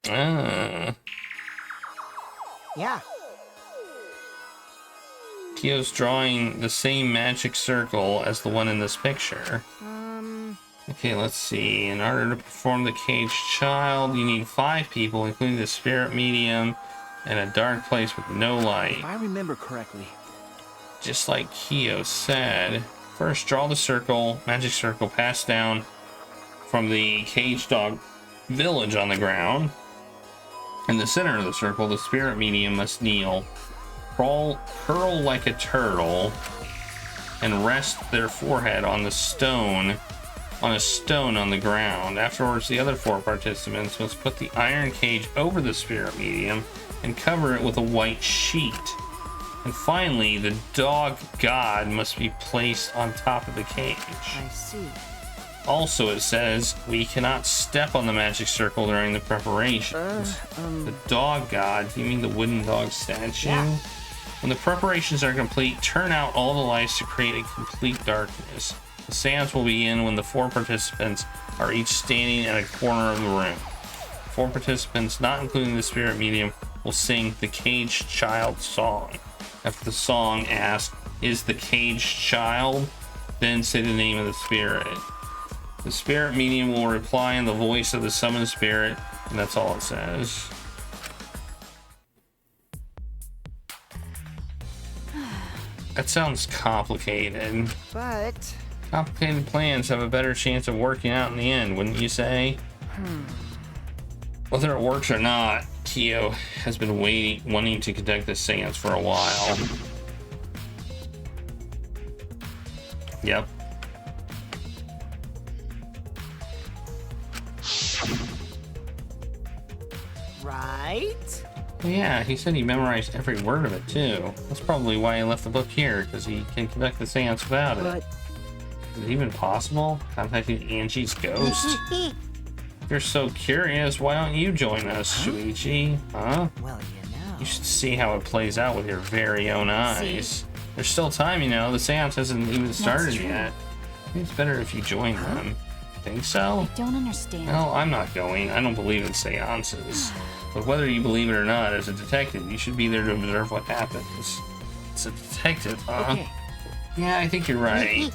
Ah. Yeah. Kyo's drawing the same magic circle as the one in this picture. Okay, let's see. In order to perform the caged child, you need 5 people, including the spirit medium, and a dark place with no light. If I remember correctly. Just like Kyo said. First, draw the circle, magic circle passed down from the caged dog village on the ground. In the center of the circle, the spirit medium must kneel, curl like a turtle, and rest their forehead on a stone on the ground. Afterwards, the other 4 participants must put the iron cage over the spirit medium and cover it with a white sheet. And finally, the dog god must be placed on top of the cage. I see. Also, it says we cannot step on the magic circle during the preparations. The dog god, do you mean the wooden dog statue? Yeah. When the preparations are complete, turn out all the lights to create a complete darkness. The seance will begin when the 4 participants are each standing at a corner of the room. 4 participants, not including the spirit medium, will sing the caged child song. After the song asks, "Is the caged child?" then say the name of the spirit. The spirit medium will reply in the voice of the summoned spirit, and that's all it says. That sounds complicated. But Complicated plans have a better chance of working out in the end, wouldn't you say? Whether it works or not, Kyo has been wanting to conduct this seance for a while. Yep. right? Yeah, he said he memorized every word of it too. That's probably why he left the book here, because he can conduct the seance without it. But Is it even possible? Contacting Angie's ghost? If you're so curious, why don't you join us, Shuichi? Huh? well, you know. You should see how it plays out with your very own eyes. There's still time, you know. The seance hasn't even started yet. Maybe it's better if you join them. Think so? I don't understand. No, I'm not going. I don't believe in seances. But whether you believe it or not, as a detective, you should be there to observe what happens. It's a detective, huh? Okay. Yeah, I think you're right.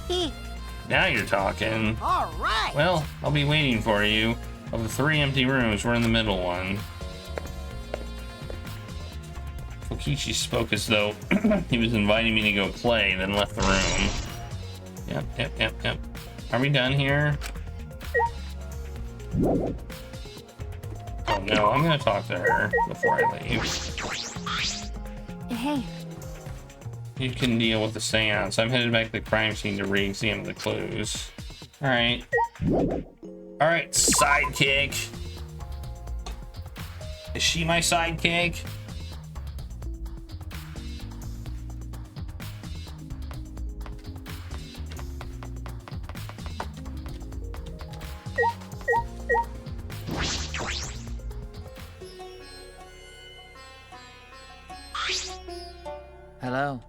Now you're talking. All right. Well, I'll be waiting for you. Of the 3 empty rooms, we're in the middle one. Fukichi spoke as though he was inviting me to go play, then left the room. Yep. Are we done here? Oh no, I'm gonna talk to her before I leave. Hey, You can deal with the seance. I'm headed back to the crime scene to re-examine the clues. Alright. Alright, sidekick. Is she my sidekick? Hello.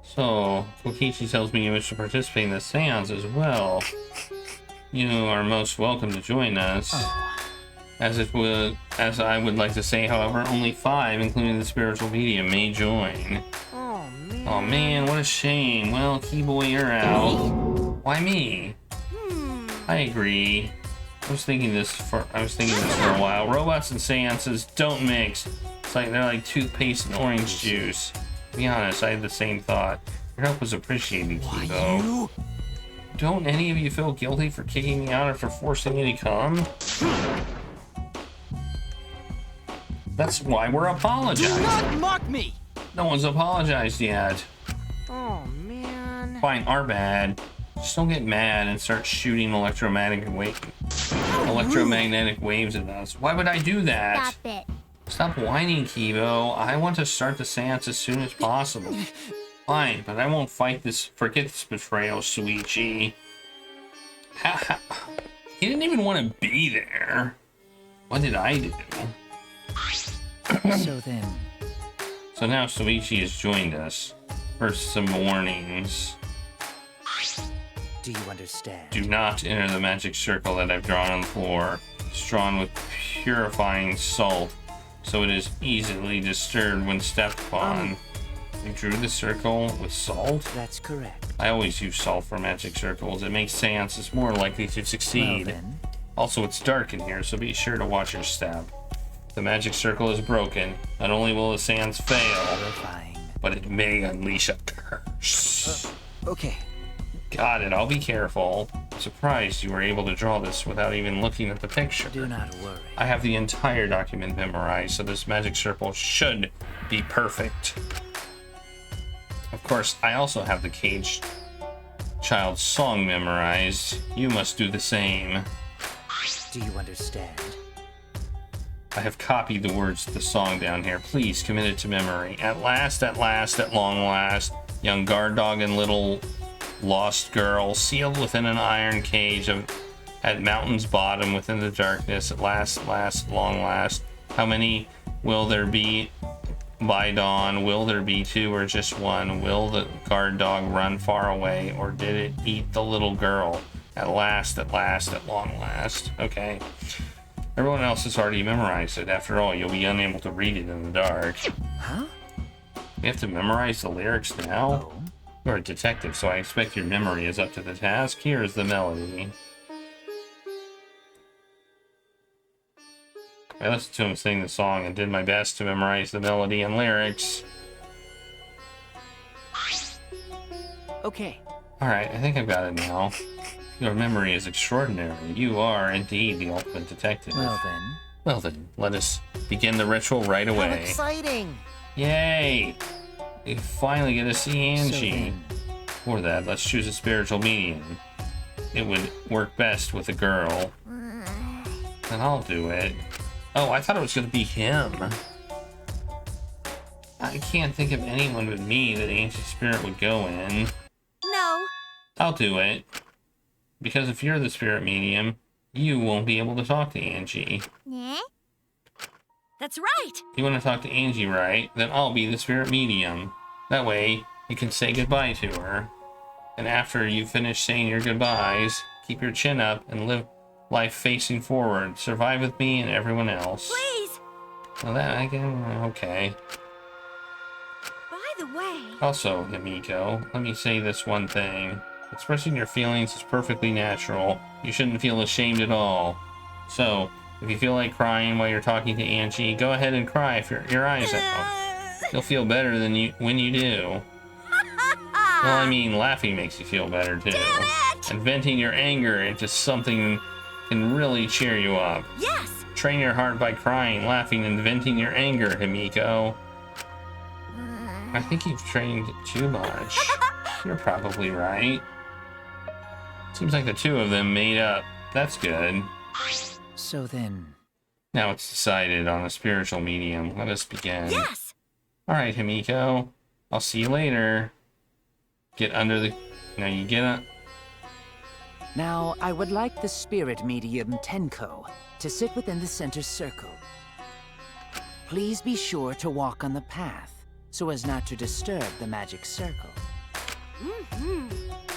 So, Fukichi tells me you wish to participate in the seance as well. You are most welcome to join us. As I would like to say, however, only 5, including the spiritual medium, may join. Oh man. Oh man, what a shame. Well, Keyboy, you're out. Why me? I agree. I was thinking this for a while. Robots and seances don't mix. It's like they're like toothpaste and orange juice. To be honest, I had the same thought. Your help was appreciated, Kibo. Don't any of you feel guilty for kicking me out or for forcing me to come? That's why we're Do apologizing. not mock me! No one's apologized yet. Oh man. Fine, our bad. Just don't get mad and start shooting electromagnetic waves at us. Why would I do that? Stop it. Stop whining, Kibo. I want to start the seance as soon as possible. Fine, but I won't forget this betrayal, Shuichi. He didn't even want to be there. What did I do? So then, So now Shuichi has joined us. First, some warnings. do you understand? Do not enter the magic circle that I've drawn on the floor. It's drawn with purifying salt, so it is easily disturbed when stepped upon. You drew the circle with salt? That's correct. I always use salt for magic circles. It makes seances more likely to Well succeed. then, Also, it's dark in here, so be sure to watch your step. If the magic circle is broken, not only will the seance fail, terrifying. but it may unleash a curse. Okay. Got it, I'll be careful. I'm surprised you were able to draw this without even looking at the picture. Do not worry. I have the entire document memorized, so this magic circle should be perfect. Of course, I also have the caged child's song memorized. You must do the same. Do you understand? I have copied the words to the song down here. Please commit it to memory. At last, at long last, young guard dog and little lost girl, sealed within an iron cage of At mountain's bottom, within the darkness, at last, long last. How many will there be by dawn? Will there be two or just one? Will the guard dog run far away, or did it eat the little girl? At last, at long last. Okay. Everyone else has already memorized it. After all, you'll be unable to read it in the dark. Huh? You have to memorize the lyrics now? Oh. You're a detective, so I expect your memory is up to the task. Here is the melody. I listened to him sing the song and did my best to memorize the melody and lyrics. Okay. Alright, I think I've got it now. Your memory is extraordinary. You are indeed the ultimate detective. Well then, let us begin the ritual right How away. exciting! Yay! We finally get to see Angie. For that, let's choose a spiritual medium. It would work best with a girl. And I'll do it. Oh, I thought it was going to be him. I can't think of anyone but me that Angie's spirit would go in. No. I'll do it. Because if you're the spirit medium, you won't be able to talk to Angie. Yeah? That's right. You want to talk to Angie, right? Then I'll be the spirit medium. That way, you can say goodbye to her. And after you finish saying your goodbyes, keep your chin up and live life facing forward. Survive with me and everyone else. Please. Well, that I can... okay. By the way. Also, Himiko, let me say this one thing. Expressing your feelings is perfectly natural. You shouldn't feel ashamed at all. So, if you feel like crying while you're talking to Angie, go ahead and cry if your eyes out. You'll feel better than when you do. Well, I mean, laughing makes you feel better too. Damn it! And venting your anger into something can really cheer you up. Yes. Train your heart by crying, laughing, and venting your anger, Himiko. I think you've trained too much. You're probably right. Seems like the two of them made up. That's good. So then... Now it's decided on a spiritual medium. Let us begin. Yes. Alright, Himiko. I'll see you later. Get under the... Now you get up. Now, I would like the spirit medium Tenko to sit within the center circle. Please be sure to walk on the path, so as not to disturb the magic circle.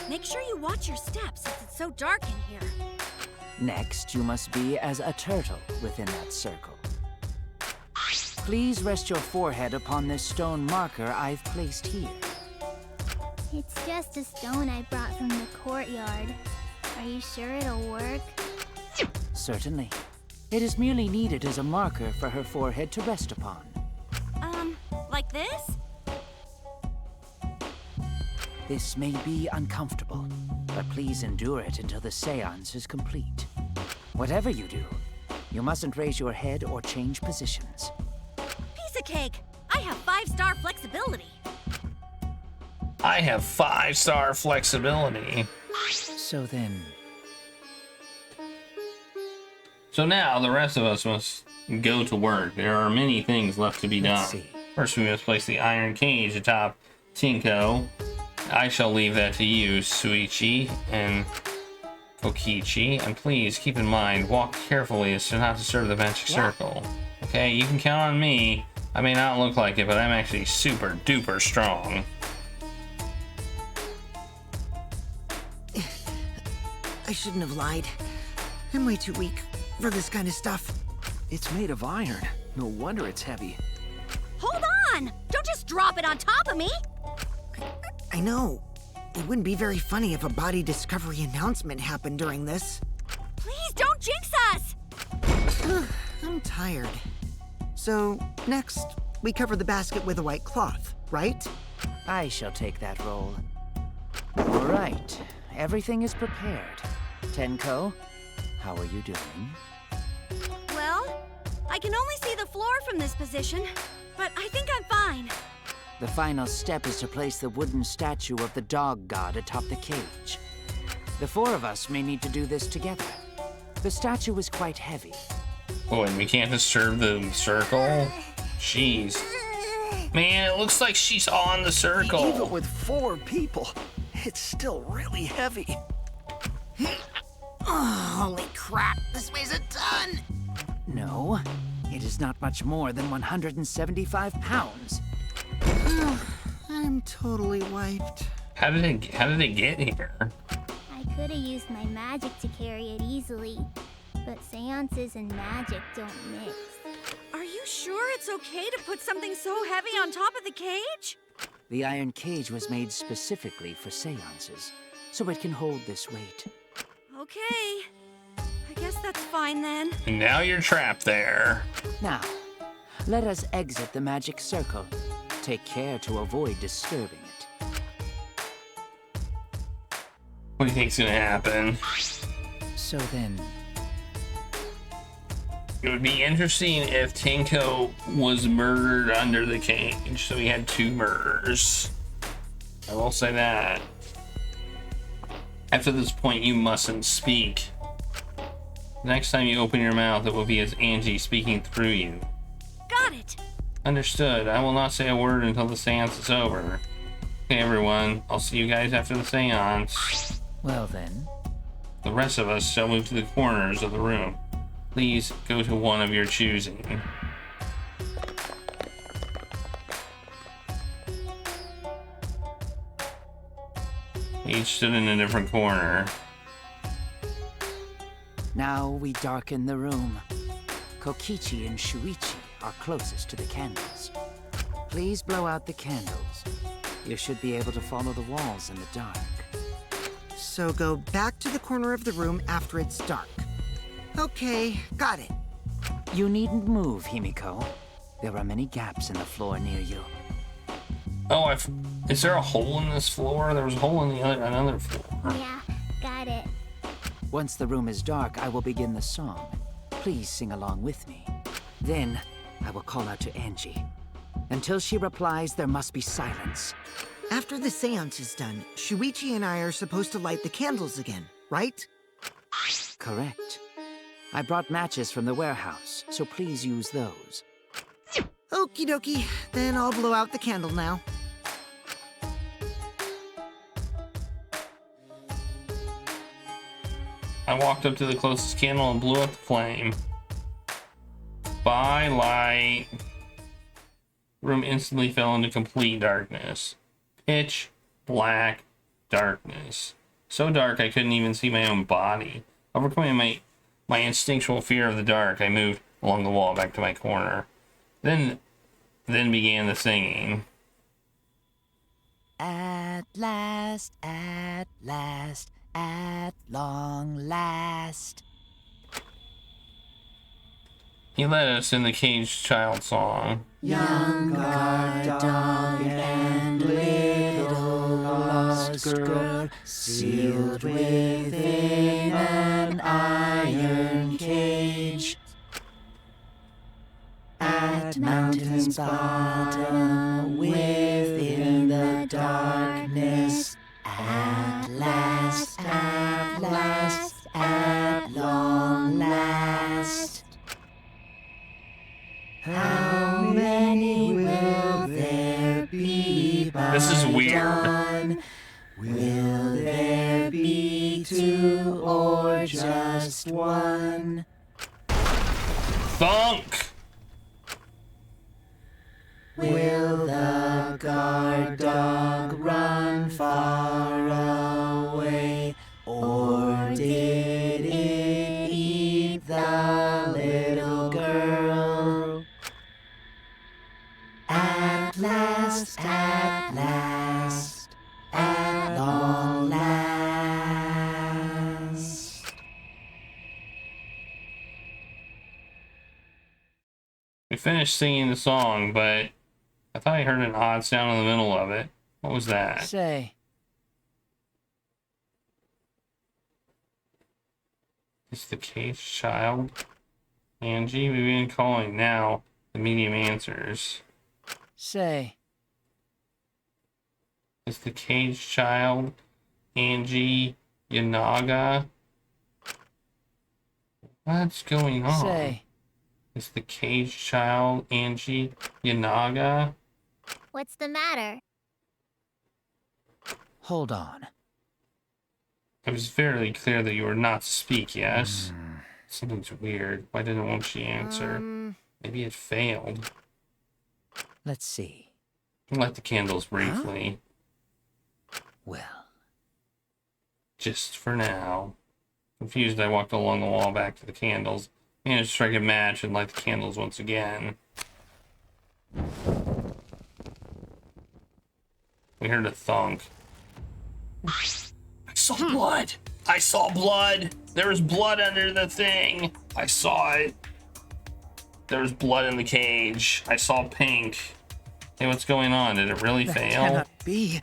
Make sure you watch your steps since it's so dark in here. Next, you must be as a turtle within that circle. Please rest your forehead upon this stone marker I've placed here. It's just a stone I brought from the courtyard. Are you sure it'll work? Certainly. It is merely needed as a marker for her forehead to rest upon. Like this? This may be uncomfortable, but please endure it until the seance is complete. Whatever you do, you mustn't raise your head or change positions. Piece of cake. I have 5-star flexibility. I have 5-star flexibility. So then... So now the rest of us must go to work. There are many things left to be done. Let's see. First, we must place the iron cage atop Tinko. I shall leave that to you, Suichi and Kokichi. And please keep in mind, walk carefully as to not disturb the magic circle. Okay, you can count on me. I may not look like it, but I'm actually super duper strong. I shouldn't have lied. I'm way too weak for this kind of stuff. It's made of iron. No wonder it's heavy. Hold on! Don't just drop it on top of me! I know. It wouldn't be very funny if a body discovery announcement happened during this. Please don't jinx us! I'm tired. So, next, we cover the basket with a white cloth, right? I shall take that role. All right. Everything is prepared. Tenko, how are you doing? Well, I can only see the floor from this position, but I think I'm fine. The final step is to place the wooden statue of the dog god atop the cage. The four of us may need to do this together. The statue is quite heavy. Oh, and we can't disturb the circle? Jeez. Man, it looks like she's on the circle. Even with 4 people, it's still really heavy. Oh, holy crap, this weighs a ton! No, it is not much more than 175 pounds. I'm totally wiped. How did it get here? I could have used my magic to carry it easily, but seances and magic don't mix. Are you sure it's okay to put something so heavy on top of the cage? The iron cage was made specifically for seances, so it can hold this weight. Okay. I guess that's fine then. And now you're trapped there. Now, let us exit the magic circle. Take care to avoid disturbing it. What do you think's gonna happen? So then, It would be interesting if Tenko was murdered under the cage, so he had 2 murders. I will say that. After this point, you mustn't speak. Next time you open your mouth, it will be as Angie speaking through you. Got it. Understood. I will not say a word until the seance is over. Okay, everyone. I'll see you guys after the seance. well then, The rest of us shall move to the corners of the room. Please go to one of your choosing. Each stood in a different corner. now we darken the room. Kokichi and Shuichi are closest to the candles. Please blow out the candles. You should be able to follow the walls in the dark. So go back to the corner of the room after it's dark. Okay, got it. You needn't move, Himiko. There are many gaps in the floor near you. Oh, is there a hole in this floor? There was a hole in the another floor. Yeah, got it. Once the room is dark, I will begin the song. Please sing along with me. Then, I will call out to Angie. Until she replies, there must be silence. After the seance is done, Shuichi and I are supposed to light the candles again, right? Correct. I brought matches from the warehouse, so please use those. Okie dokie, then I'll blow out the candle now. I walked up to the closest candle and blew up the flame. By light. The room instantly fell into complete darkness. Pitch black darkness. So dark I couldn't even see my own body. Overcoming my instinctual fear of the dark, I moved along the wall back to my corner. Then began the singing. At last, at long last. He led us in the caged child song. Young guard dog and little lost girl, sealed within an iron cage. At mountain's bottom, within the darkness, at last, at long last. How many will there be by This is weird. dawn? Will there be 2 or just 1? Thunk! Will the guard dog run far away, or did it eat the little girl? At last, at long last. We finished singing the song, but I thought I heard an odd sound in the middle of it. What was that? Say, It's the caged child. Angie, we begin calling now. The medium answers. say, It's the caged child. Angie Yanaga. What's going on? say. It's the caged child. Angie Yanaga. What's the matter? Hold on. It was fairly clear that you were not to speak, yes? Something's weird. Why won't she answer? Maybe it failed. Let's see. Light the candles briefly. Well, Just for now. Confused, I walked along the wall back to the candles. Managed to strike a match and light the candles once again. We heard a thunk. I saw blood! I saw blood! There was blood under the thing! I saw it. There was blood in the cage. I saw pink. Hey, what's going on? Did it really That fail? cannot be.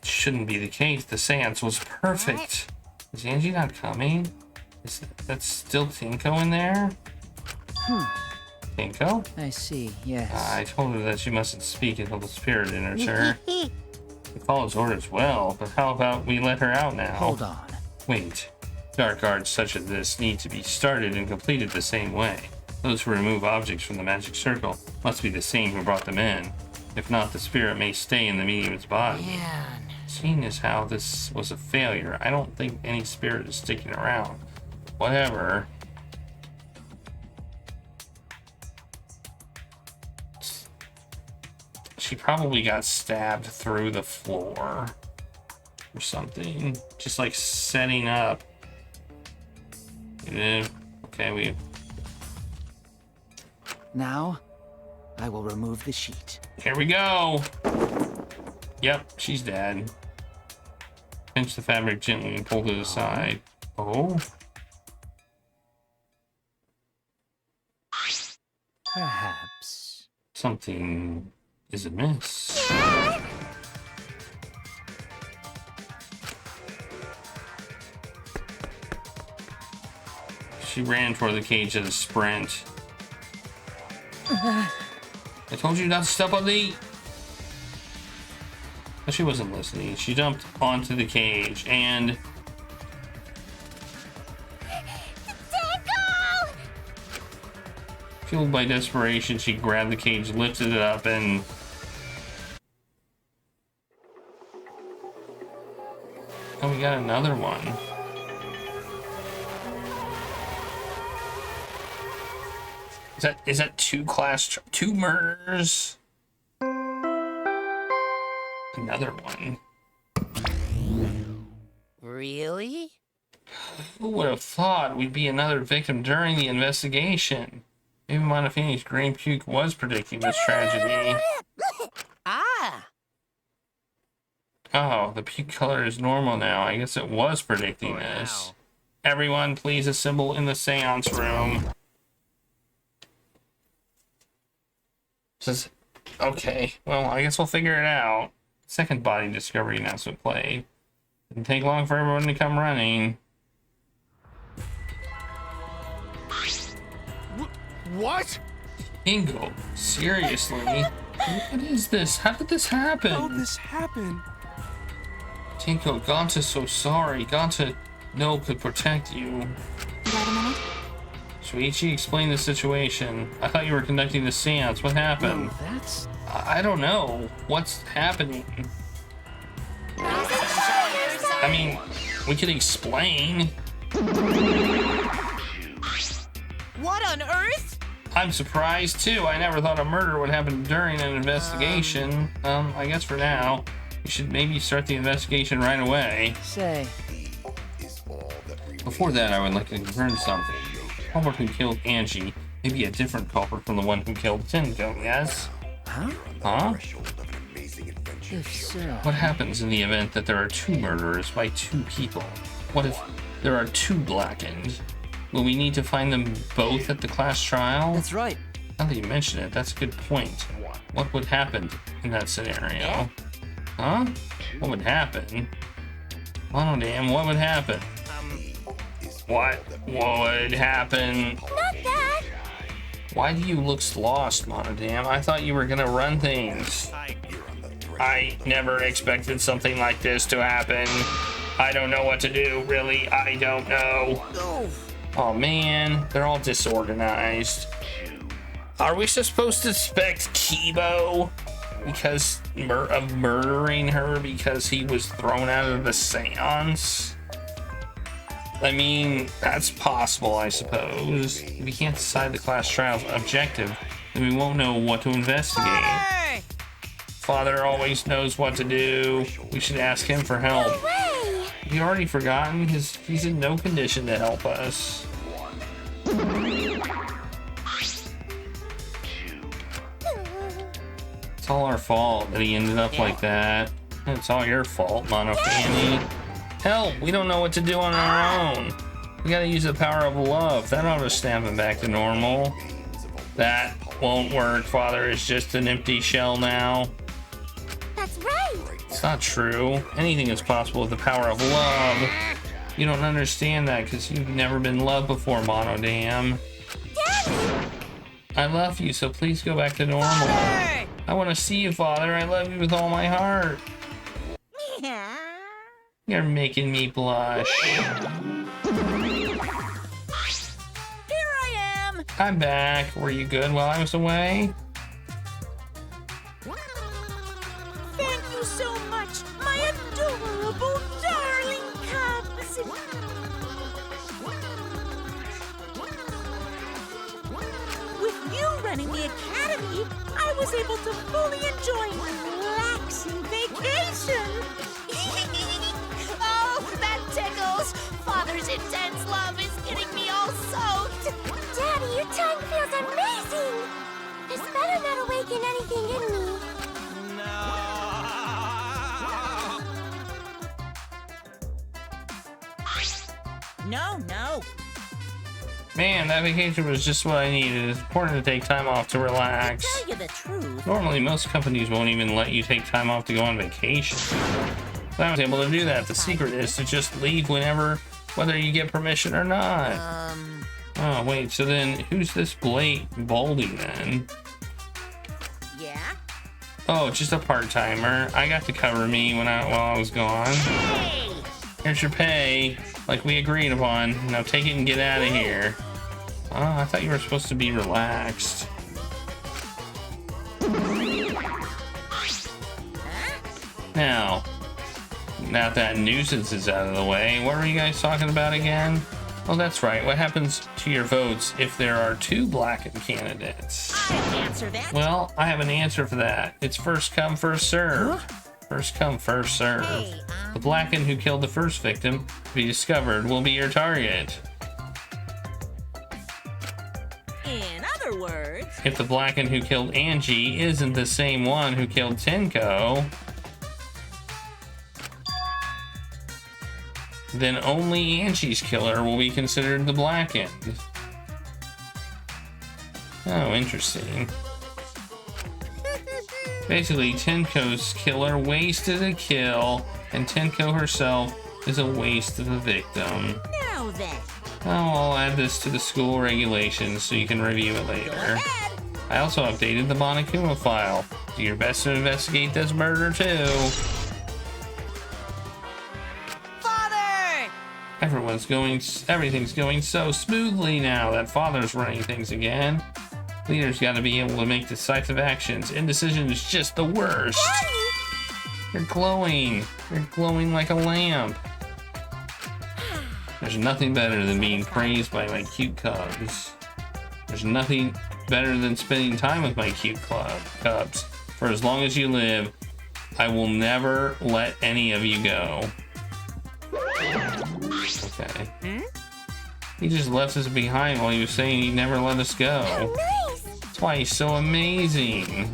Shouldn't be the case. The seance was perfect. Is Angie not coming? Is that still Tinko in there? Tinko? I see, yes. I told her that she mustn't speak until the spirit enters her. He follows orders well, but how about we let her out now? Hold on. Wait. Dark arts such as this need to be started and completed the same way. Those who remove objects from the magic circle must be the same who brought them in. If not, the spirit may stay in the medium's body. Man. Seeing as how this was a failure, I don't think any spirit is sticking around. Whatever. She probably got stabbed through the floor or something. Just like setting up. Okay, Now, I will remove the sheet. here we go. Yep, she's dead. Pinch the fabric gently and pull it aside. Oh. Perhaps. Something is amiss. She ran toward the cage at a sprint. I told you not to step on the... But she wasn't listening. She jumped onto the cage and... Fueled by desperation, she grabbed the cage, lifted it up, and... Oh, we got another one. Is that two murders? Another one. Really? Who would have thought we'd be another victim during the investigation? Maybe Monofini's green puke was predicting this tragedy. Ah! Oh, the puke color is normal now. I guess it was predicting this. Everyone, please assemble in the seance room. Says, okay, well, I guess we'll figure it out. Second body discovery announcement played. Didn't take long for everyone to come running. What? Ingo, seriously? What is this? How did this happen? How did this happen? Tinko, Ganta's so sorry. Ganta, no, could protect you. Got a minute? Shuichi, explain the situation. I thought you were conducting the seance. What happened? No, that's... I don't know. What's happening? I mean, we could explain. What on earth? I'm surprised too. I never thought a murder would happen during an investigation. I guess for now, we should maybe start the investigation right away. Say, Before that, I would like to confirm something. The culprit who killed Angie may be a different culprit from the one who killed Tinko, yes? huh? Huh? If so, What happens in the event that there are two murderers by two people? What if there are two blackened? Will we need to find them both at the class trial? That's right. Now that you mention it, that's a good point. What would happen in that scenario? Huh? What would happen? Monodam, what would happen? What would happen? Not that! Why do you look lost, Monodam? I thought you were gonna run things. I never expected something like this to happen. I don't know what to do, really. I don't know. Oh man, they're all disorganized. Are we supposed to suspect Kibo because of murdering her because he was thrown out of the seance? I mean, that's possible, I suppose. If we can't decide the class trial's objective, then we won't know what to investigate. Father! Father always knows what to do. We should ask him for help. Hooray! Have you already forgotten? He's in no condition to help us. It's all our fault that he ended up like that. It's all your fault, Monokuma. Help! We don't know what to do on our own. We gotta use the power of love. That ought to snap him back to normal. That won't work. Father is just an empty shell now. That's right. It's not true. Anything is possible with the power of love. You don't understand that because you've never been loved before, Monodam. Daddy! I love you, so please go back to normal. Father! I want to see you, Father. I love you with all my heart. You're making me blush. Here I am! I'm back. Were you good while I was away? Thank you so much, my adorable darling cubs! With you running the academy, I was able to fully enjoy a relaxing vacation! Oh, that tickles! Father's intense love is getting me all soaked! Daddy, your tongue feels amazing! This better not awaken anything in me. No. Man, that vacation was just what I needed. It's important to take time off to relax. Tell you the truth. Normally, most companies won't even let you take time off to go on vacation. But I was able to do that. The secret is to just leave whenever, whether you get permission or not. Oh, wait, so then who's this Baldy then? Yeah? Oh, just a part-timer. I got to cover me while I was gone. Hey! Here's your pay, like we agreed upon. Now take it and get out of here. Oh, I thought you were supposed to be relaxed. Now that nuisance is out of the way, what were you guys talking about again? Oh, that's right. What happens to your votes if there are two blackened candidates? I can answer that. Well, I have an answer for that. It's first come, first serve. First come, first serve. Hey, The blackened who killed the first victim to be discovered will be your target. in other words, If the blackened who killed Angie isn't the same one who killed Tenko, then only Angie's killer will be considered the blackened. Oh, interesting. Basically, Tenko's killer wasted a kill, and Tenko herself is a waste of a victim. now then, Oh, I'll add this to the school regulations so you can review it go later. ahead. I also updated the Monokuma file. Do your best to investigate this murder too. Father! Everything's going so smoothly now that Father's running things again. Leaders gotta be able to make decisive actions. Indecision is just the worst. You're glowing. You're glowing like a lamp. There's nothing better than being praised by my cute cubs. There's nothing better than spending time with my cute cubs. For as long as you live, I will never let any of you go. Okay. He just left us behind while he was saying he'd never let us go. Nice! That's why he's so amazing.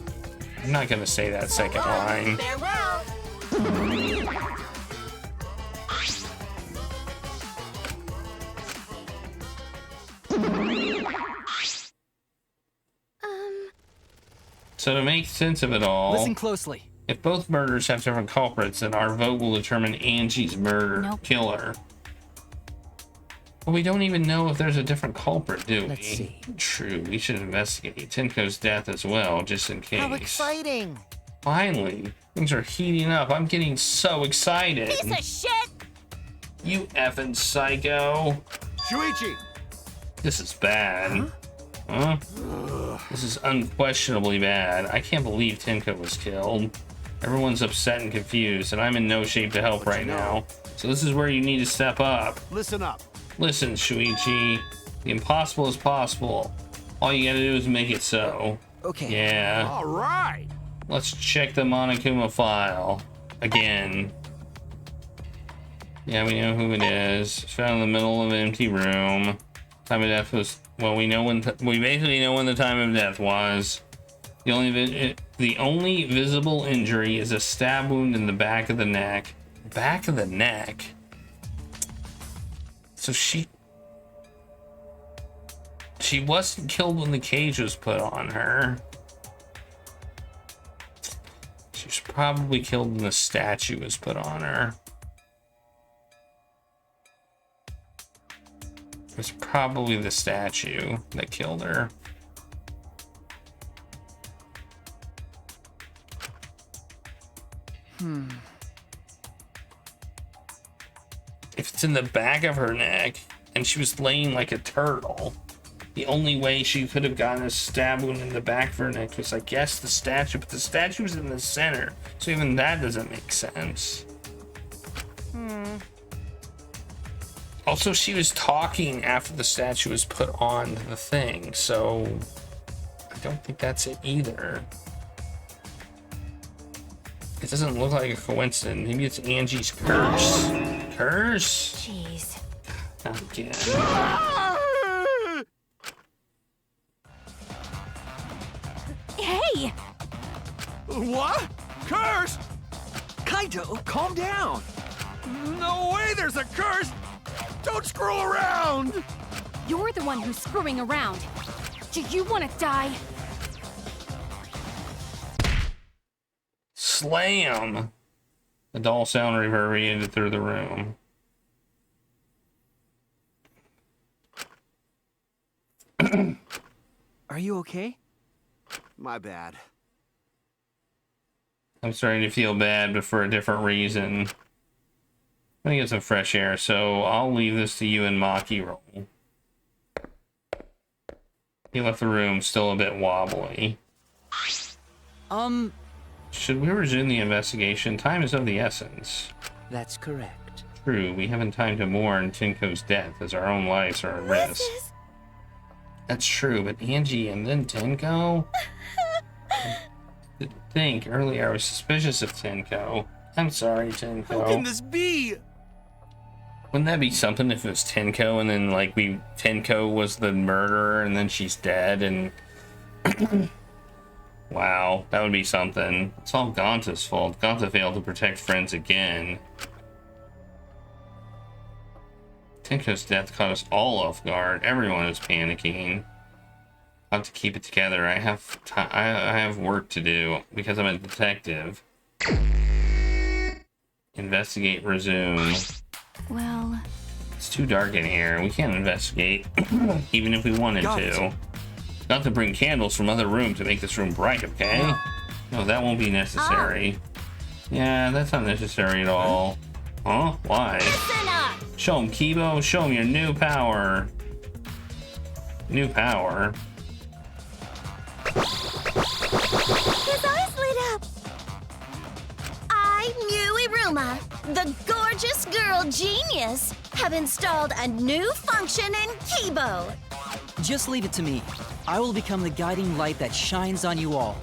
I'm not gonna say that second line. Farewell! So to make sense of it all, Listen closely. if both murders have different culprits, then our vote will determine Angie's killer. But we don't even know if there's a different culprit, do we? Let's see. True, we should investigate Tenko's death as well, just in case. How exciting! Finally, things are heating up. I'm getting so excited. Piece of shit! You effing psycho. Shuichi! This is bad. Huh? This is unquestionably bad. I can't believe Tenko was killed. Everyone's upset and confused, and I'm in no shape to help right now. So this is where you need to step up. Listen up. Listen, Shuichi, the impossible is possible. All you gotta do is make it so. Okay. Yeah. All right. Let's check the Monokuma file again. Yeah, we know who it is. It's found in the middle of an empty room. Time of death was, well, we basically know when the time of death was. The only visible injury is a stab wound in the back of the neck. Back of the neck. So she wasn't killed when the cage was put on her. She was probably killed when the statue was put on her. It was probably the statue that killed her. If it's in the back of her neck and she was laying like a turtle, the only way she could have gotten a stab wound in the back of her neck was, I guess, the statue, but the statue was in the center, so even that doesn't make sense. Also, she was talking after the statue was put on the thing, so I don't think that's it either. It doesn't look like a coincidence. Maybe it's Angie's curse. Curse? Jeez. Not again. Hey! What? Curse? Kaito, calm down. No way there's a curse! Don't screw around! You're the one who's screwing around. Do you want to die? Slam! The dull sound reverberated through the room. Are you okay? My bad. I'm starting to feel bad, but for a different reason. Let me get some fresh air, so I'll leave this to you and Maki roll. He left the room still a bit wobbly. Should we resume the investigation? Time is of the essence. That's correct. True, we haven't time to mourn Tenko's death as our own lives are at risk. That's true, but Angie and then Tenko? Think earlier I was suspicious of Tenko. I'm sorry, Tenko. How can this be? Wouldn't that be something if it was Tenko and then like Tenko was the murderer and then she's dead and wow, that would be something. It's all Gonta's fault. Gonta failed to protect friends again. Tenko's death caught us all off guard. Everyone is panicking. I'll have to keep it together. I have work to do because I'm a detective. Investigate, resume. Well, It's too dark in here. We can't investigate, even if we wanted to. Got to bring candles from other rooms to make this room bright, okay? No, that won't be necessary. Yeah, that's not necessary at all. Huh? Why? listen up! Show him, Kibo. Show him your new power. New power? His eyes lit up! I, Iruma, the gorgeous girl genius, have installed a new function in Kibo. Just leave it to me. I will become the guiding light that shines on you all.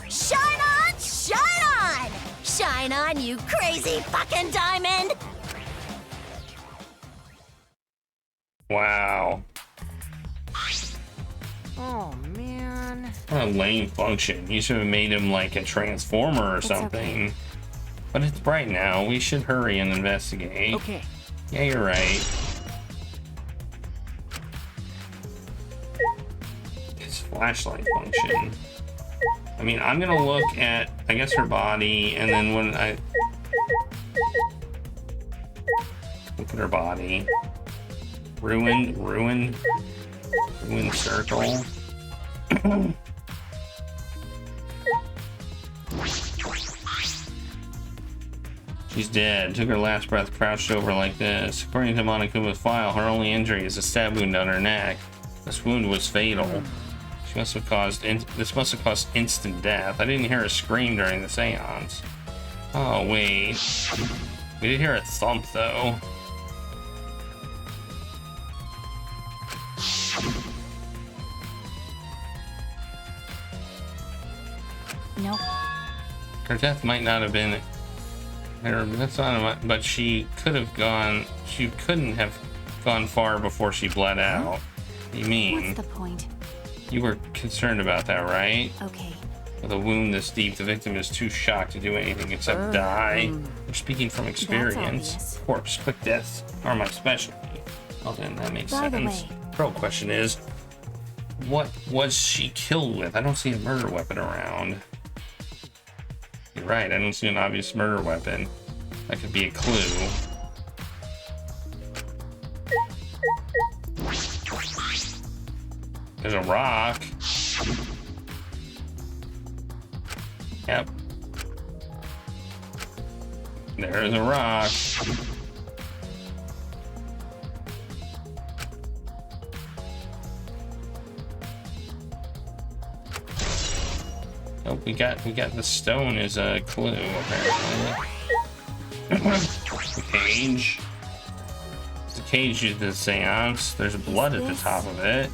Shine on, shine on! Shine on, you crazy fucking diamond! Wow. Oh, man. What a lame function. You should have made him like a transformer or something. okay. But it's bright now. We should hurry and investigate. Okay. Yeah, you're right. His flashlight function. I mean, I'm gonna look at, I guess, her body, and then when I look at her body, ruined circle. She's dead. Took her last breath crouched over like this. According to Monokuma's file, her only injury is a stab wound on her neck. This wound was fatal. This must have caused instant death. I didn't hear her scream during the seance. Oh, wait. We did hear a thump, though. Nope. Her death might not have been that's not, but she could have gone. She couldn't have gone far before she bled out. What do you mean? What's the point? You were concerned about that, right? Okay. With a wound this deep, the victim is too shocked to do anything except die. We're speaking from experience. Of course, quick deaths are my specialty. Well then, that makes By the sense. way. Real question is, what was she killed with? I don't see a murder weapon around. You're right, I don't see an obvious murder weapon. That could be a clue. There's a rock. Yep. There's a rock. Oh, we got the stone as a clue, apparently. The cage. The cage is the seance. There's blood at the top of it.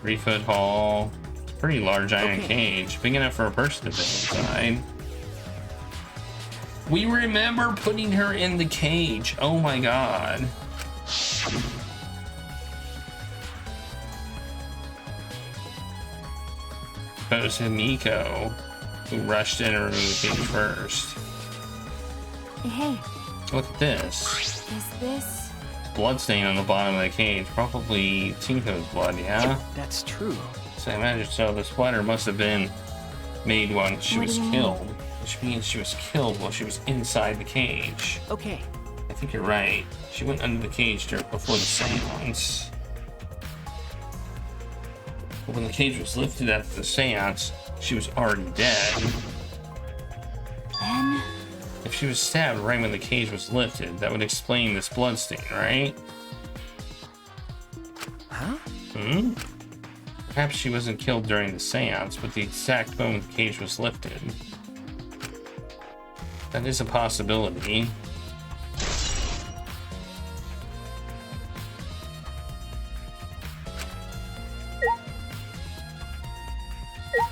3-foot hall. It's a pretty large iron cage. Big enough for a person to fit inside. We remember putting her in the cage. Oh my god. It was Himiko who rushed in and removed the cage first. Hey. Look at this. Is this? Bloodstain on the bottom of the cage. Probably Tinko's blood, yeah? That's true. So I imagine so. The splatter must have been made when she was killed. Mean? Which means she was killed while she was inside the cage. Okay. I think you're right. She went under the cage before the seance. But when the cage was lifted after the seance, she was already dead. Then? If she was stabbed right when the cage was lifted, that would explain this bloodstain, right? Huh? Hmm? Perhaps she wasn't killed during the seance, but the exact moment the cage was lifted. That is a possibility.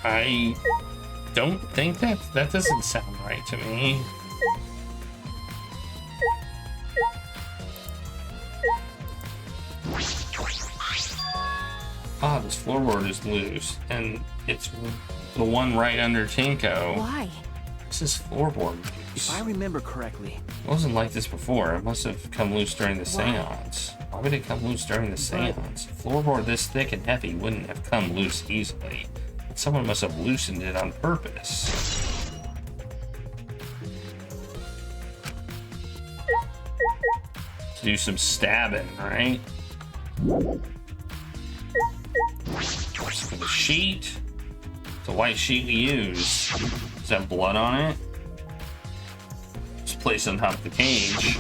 I don't think that doesn't sound right to me. Ah, this floorboard is loose, and it's the one right under Tinko. Why? This is floorboard If loose. I remember correctly, It wasn't like this before. It must have come loose during the seance. Why would it come loose during the seance? A floorboard this thick and heavy wouldn't have come loose easily. Someone must have loosened it on purpose. To do some stabbing, right? For the sheet. It's a white sheet we use. Does that have blood on it? It's placed on top of the cage.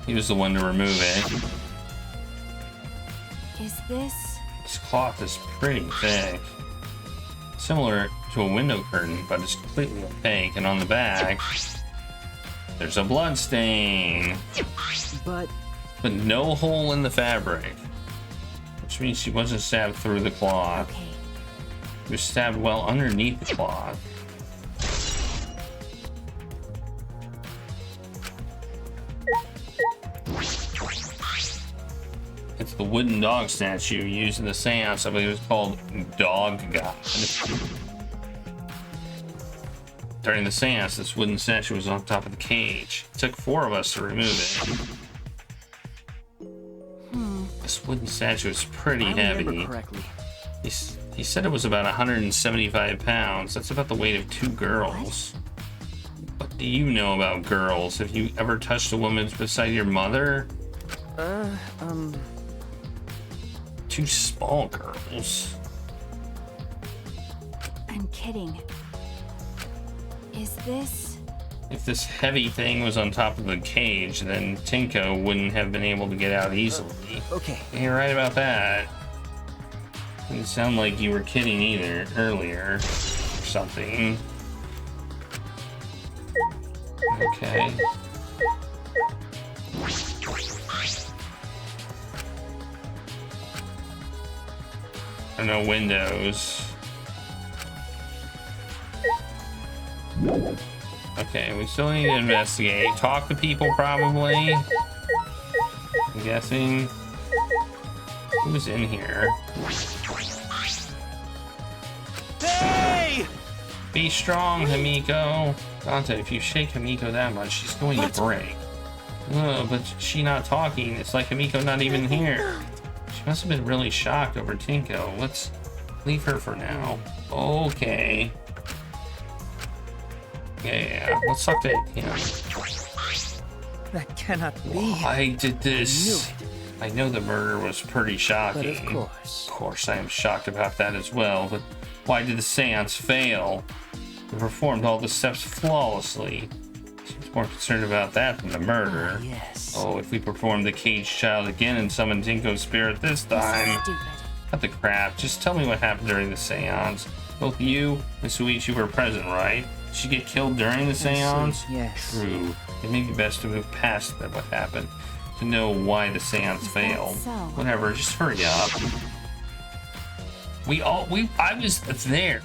He was the one to remove it. Is this? This cloth is pretty thick. Similar to a window curtain, but it's completely opaque. And on the back, there's a blood stain. but But no hole in the fabric. Which means she wasn't stabbed through the cloth. Okay. She was stabbed well underneath the cloth. It's the wooden dog statue used in the seance. I believe it was called Dog God. During the seance, this wooden statue was on top of the cage. It took 4 of us to remove it. This wooden statue is pretty if I remember heavy. correctly, He said it was about 175 pounds. That's about the weight of 2 girls. What do you know about girls? Have you ever touched a woman beside your mother? 2 small girls. I'm kidding. Is this? If this heavy thing was on top of the cage, then Tinko wouldn't have been able to get out easily. okay. You're right about that. Didn't sound like you were kidding either earlier or something. Okay. There are no windows. Okay, we still need to investigate. Talk to people, probably. I'm guessing. Who's in here? Hey! Be strong, Himiko. Dante, if you shake Himiko that much, she's going to break. Oh, but she not talking. It's like Himiko not even here. She must have been really shocked over Tinko. Let's leave her for now. Okay. Yeah, let's talk to him. That cannot be. Why did this? I know the murder was pretty shocking. But of course, I am shocked about that as well. But why did the seance fail? We performed all the steps flawlessly. Seems more concerned about that than the murder. yes. Oh, if we perform the caged child again and summon Tinko's spirit this time. Cut the crap. Just tell me what happened during the seance. Both you and Suichi were present, right? Did she get killed during the seance? Yes. True. It may be best to move past that what happened to know why the seance failed. Whatever, just hurry up. I was there.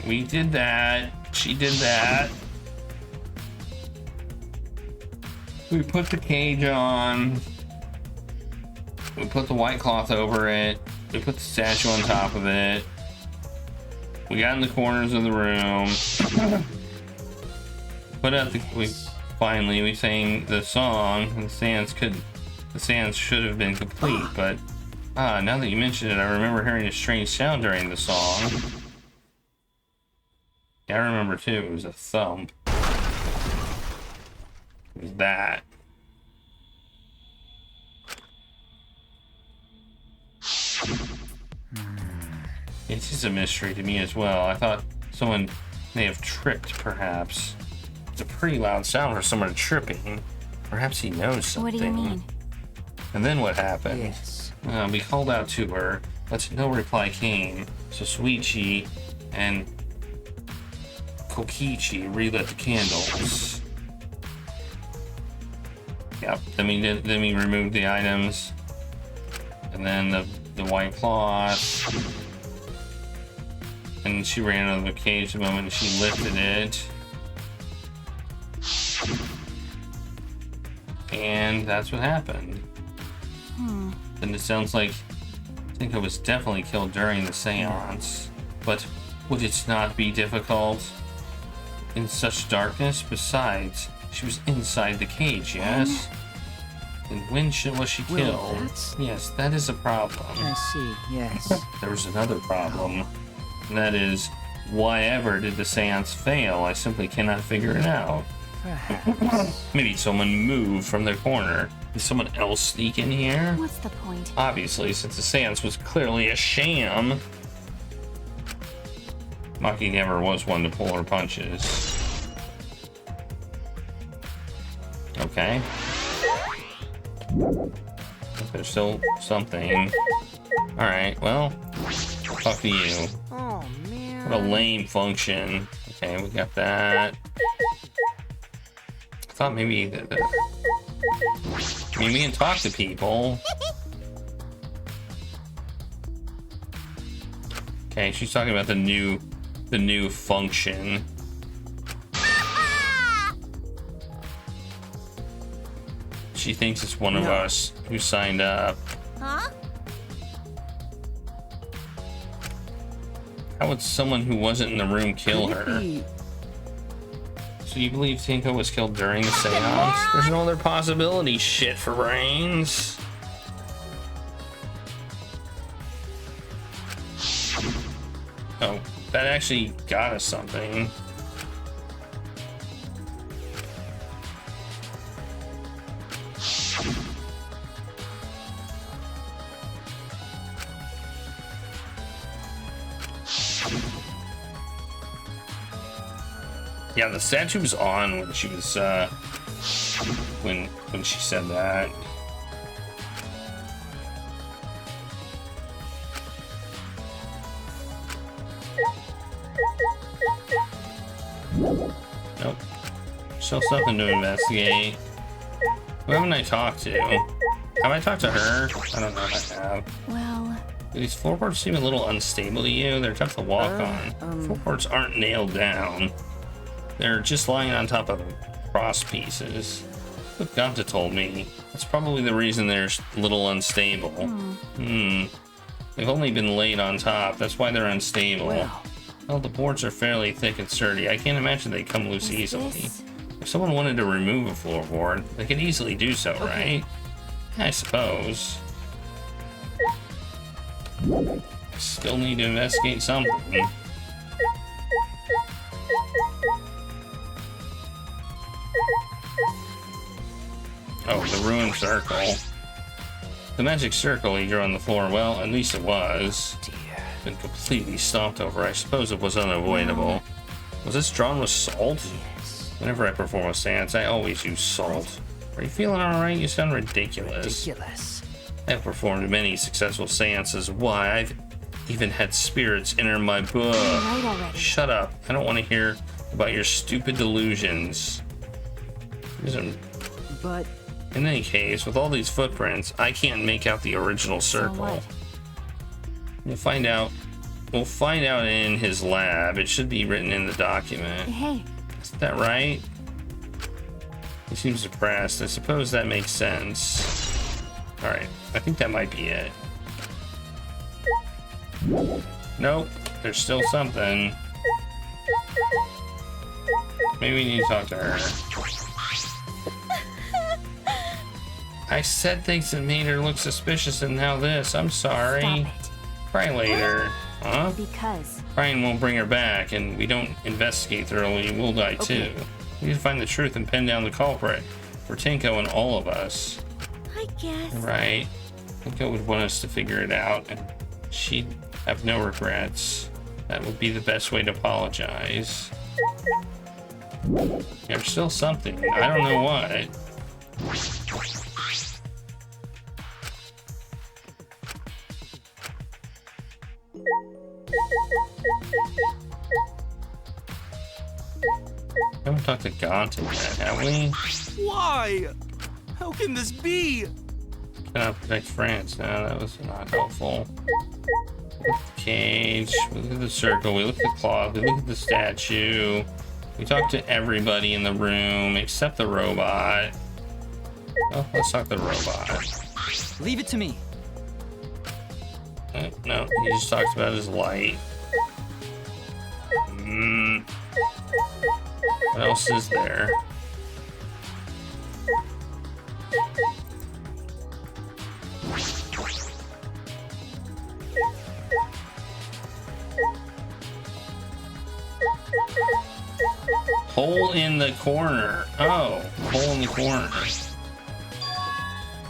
We did that. She did that. We put the cage on. We put the white cloth over it. We put the statue on top of it. We got in the corners of the room. Put out the. We sang the song. And the seance should have been complete, but now that you mention it, I remember hearing a strange sound during the song. Yeah, I remember too. It was a thump. It was that. It's just a mystery to me as well. I thought someone may have tripped, perhaps. It's a pretty loud sound for someone tripping. Perhaps he knows something. What do you mean? And then what happened? Yes. We called out to her, but no reply came. So Suichi and Kokichi relit the candles. Yep. Then we removed the items, and then the white cloth. And she ran out of the cage the moment she lifted it. And that's what happened. And it sounds like Tinko was definitely killed during the seance. But would it not be difficult in such darkness? Besides, she was inside the cage, yes? And when was she killed? Yes, that is a problem. I see, yes. There was another problem. And that is, why ever did the seance fail? I simply cannot figure it out. Perhaps. Maybe someone moved from their corner. Did someone else sneak in here? What's the point? Obviously, since the seance was clearly a sham. Maki never was one to pull her punches. Okay. There's still something. Alright, well, fuck you. Oh, man. What a lame function. Okay, we got that. I thought maybe maybe we can talk to people. Okay, she's talking about the new function. She thinks it's one of us who signed up. Huh? How would someone who wasn't in the room kill her? So you believe Tinko was killed during the seance? There's no other possibility. Shit for brains. Oh, that actually got us something. Yeah, the statue was on when she was when she said that. Nope. Still something to investigate. Who haven't I talked to? Have I talked to her? I don't know if I have. Well, Do these floorboards seem a little unstable to you? They're tough to walk on. Floorboards aren't nailed down. They're just lying on top of cross pieces. What Ganta told me. That's probably the reason they're a little unstable. They've only been laid on top. That's why they're unstable. Well, the boards are fairly thick and sturdy. I can't imagine they come loose easily. If someone wanted to remove a floorboard, they could easily do so, right? I suppose. Still need to investigate something. Oh, the ruined circle. The magic circle you drew on the floor, well, at least it was. Been completely stomped over. I suppose it was unavoidable. Was this drawn with salt? Whenever I perform a seance, I always use salt. Are you feeling alright? You sound ridiculous. I have performed many successful seances. Why, I've even had spirits enter my book. Shut up. I don't want to hear about your stupid delusions. But in any case, with all these footprints, I can't make out the original circle. We'll find out. We'll find out in his lab. It should be written in the document. hey, Isn't that right? He seems depressed. I suppose that makes sense. Alright, I think that might be it. Nope, there's still something. Maybe we need to talk to her. I said things that made her look suspicious, and now this. I'm sorry. stop it. Cry later. Huh? Because Crying won't bring her back, and we don't investigate thoroughly, we'll die too. We need to find the truth and pin down the culprit for Tenko and all of us. I guess. Right. Tenko would want us to figure it out, and she'd have no regrets. That would be the best way to apologize. There's still something. I don't know what. We haven't talked to Ganta yet, have we? Why? How can this be? Cannot protect France. No, that was not helpful. We look at the cage, we look at the circle, we look at the cloth, we look at the statue. We talked to everybody in the room except the robot. Oh, let's talk to the robot. Leave it to me. No, he just talks about his light. What else is there? Hole in the corner. Oh, hole in the corner.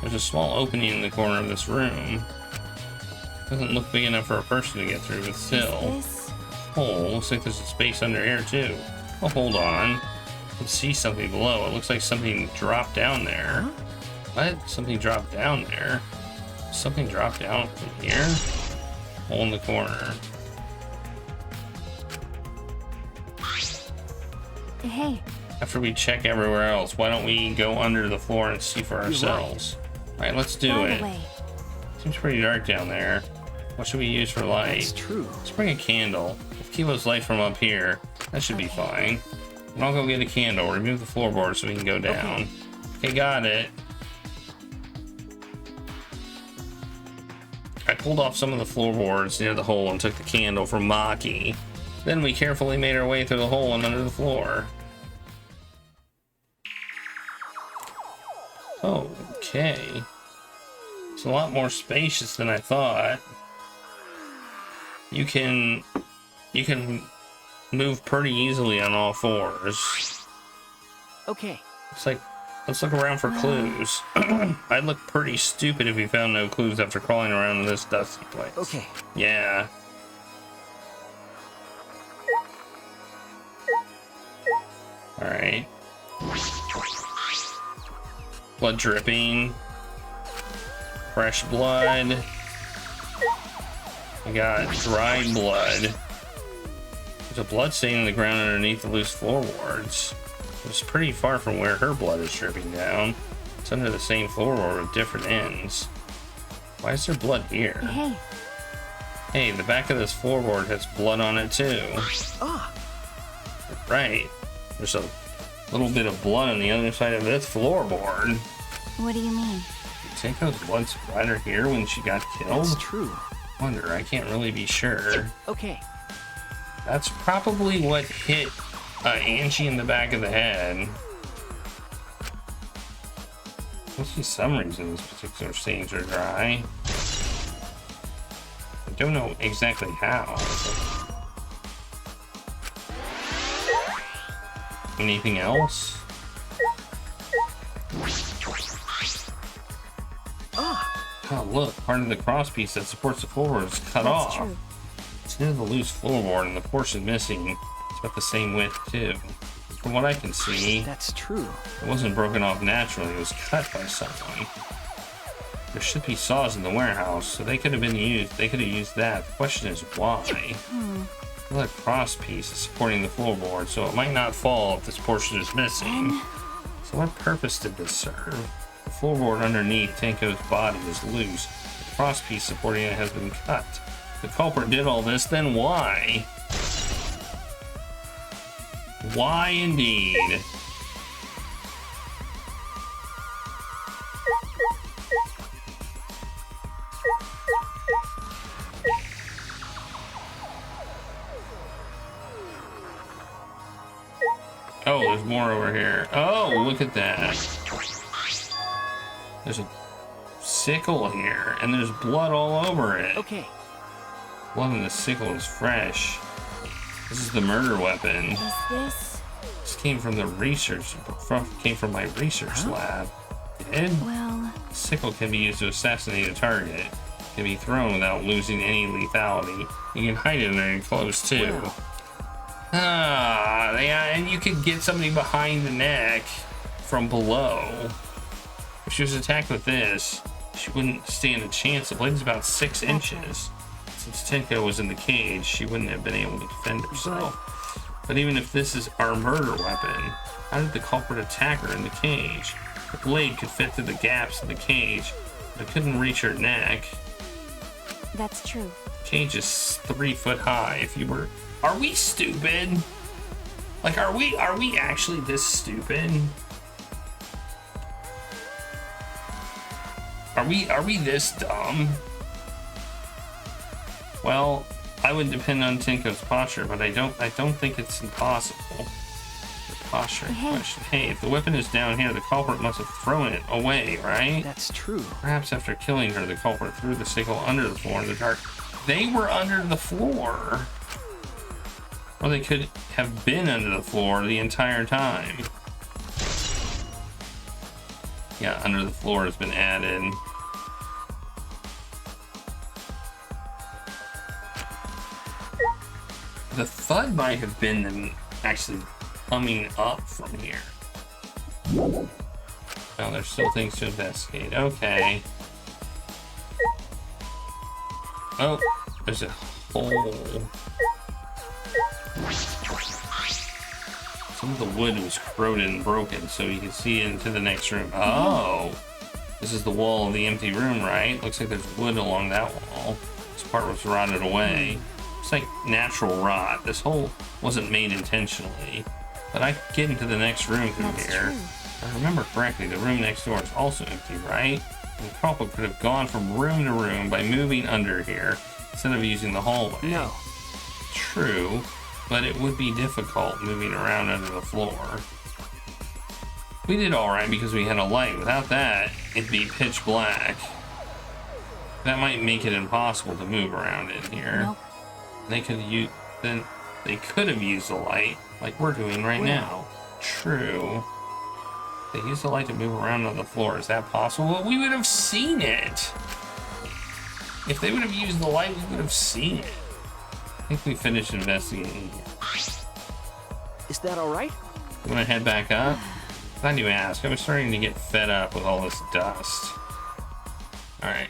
There's a small opening in the corner of this room. Doesn't look big enough for a person to get through, but still. This? Hole. Looks like there's a space under here too. Oh, hold on. I can see something below. It looks like something dropped down there. What? Something dropped down there? Something dropped down from here? Hole in the corner. Hey, After we check everywhere else, why don't we go under the floor and see for ourselves? Alright, let's do by it. the way, Seems pretty dark down there. What should we use for light? It's true. Let's bring a candle. If Kilo's light from up here, that should be fine. And I'll go get a candle. Remove the floorboard so we can go down. Okay, got it. I pulled off some of the floorboards near the hole and took the candle from Maki. Then we carefully made our way through the hole and under the floor. Oh, okay. It's a lot more spacious than I thought. You can move pretty easily on all fours. Okay. It's like, let's look around for clues. I'd look pretty stupid if we found no clues after crawling around in this dusty place. Okay. Yeah. Alright. Blood dripping. Fresh blood. We got dried blood. There's a blood stain on the ground underneath the loose floorboards. It's pretty far from where her blood is dripping down. It's under the same floorboard with different ends. Why is there blood here? Hey. Hey, the back of this floorboard has blood on it too. Ah, Right. There's a little bit of blood on the other side of this floorboard. What do you mean? Did Tenko's blood splatter here when she got killed? That's true. Wonder, I can't really be sure. Okay. That's probably what hit Angie in the back of the head. Must be some reason these particular stains are dry. I don't know exactly how. Anything else? Oh, look, part of the crosspiece that supports the floorboard is cut off. True. It's near the loose floorboard, and the portion missing. It's about the same width, too. From what I can see, That's true. it wasn't broken off naturally. It was cut by someone. There should be saws in the warehouse, so they could have been used. They could have used that. The question is why? The crosspiece is supporting the floorboard, so it might not fall if this portion is missing. So what purpose did this serve? The floorboard underneath Tenko's body is loose. The crosspiece supporting it has been cut. If the culprit did all this, then why? Why indeed? Oh, there's more over here. Oh, look at that. There's a sickle here, and there's blood all over it. Okay. Blood in the sickle is fresh. This is the murder weapon. Is this? This came from the research. Came from my research lab. It did? Well, The sickle can be used to assassinate a target. It can be thrown without losing any lethality. You can hide it under your clothes too. Ah, yeah, and you could get somebody behind the neck from below. If she was attacked with this, she wouldn't stand a chance. The blade's about 6 inches. Since Tenko was in the cage, she wouldn't have been able to defend herself. But even if this is our murder weapon, how did the culprit attack her in the cage? The blade could fit through the gaps in the cage, but it couldn't reach her neck. that's true. The cage is 3 foot high. If you were... Are we stupid? Like, are we actually this stupid? Are we this dumb? Well, I would depend on Tenko's posture, but I don't think it's impossible. The posture question. Hey, if the weapon is down here, the culprit must have thrown it away, right? That's true. Perhaps after killing her, the culprit threw the sickle under the floor in the dark. They were under the floor. Or they could have been under the floor the entire time. Yeah, under the floor has been added. The thud might have been them actually coming up from here. Oh, there's still things to investigate. Okay. Oh, there's a hole. Some of the wood was corroded and broken, so you can see into the next room. Oh! This is the wall of the empty room, right? Looks like there's wood along that wall. This part was rotted away. It's like natural rot. This hole wasn't made intentionally. But I could get into the next room through here. If I remember correctly, the room next door is also empty, right? And the culprit could have gone from room to room by moving under here instead of using the hallway. No. True, but it would be difficult moving around under the floor. We did alright because we had a light. Without that, it'd be pitch black. That might make it impossible to move around in here. Nope. They could have used the light like we're doing right now. True. They used the light to move around on the floor. Is that possible? Well, we would have seen it. If they would have used the light, we would have seen it. I think we finished investigating. Is that all right? You want to head back up? Glad you asked. I was starting to get fed up with all this dust. Alright.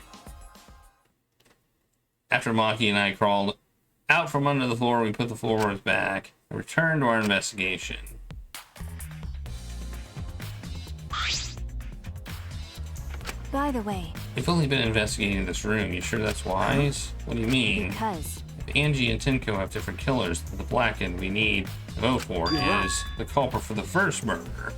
After Maki and I crawled Out from under the floor, we put the floorboards back and return to our investigation. By the way, We've only been investigating this room. You sure that's wise? What do you mean? because If Angie and Tenko have different killers, then the blackened we need to vote for is the culprit for the first murder.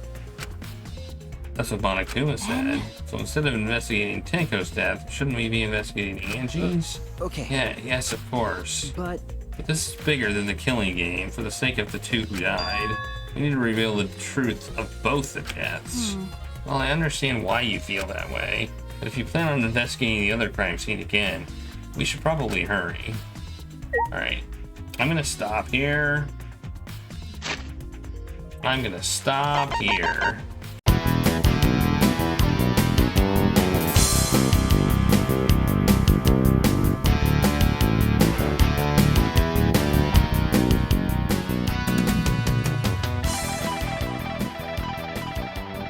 That's what Monokuma said. So instead of investigating Tenko's death, shouldn't we be investigating Angie's? Okay. Yeah, yes, of course. But But this is bigger than the killing game. For the sake of the two who died, we need to reveal the truth of both the deaths. Well, I understand why you feel that way, but if you plan on investigating the other crime scene again, we should probably hurry. Alright, I'm gonna stop here. I'm gonna stop here.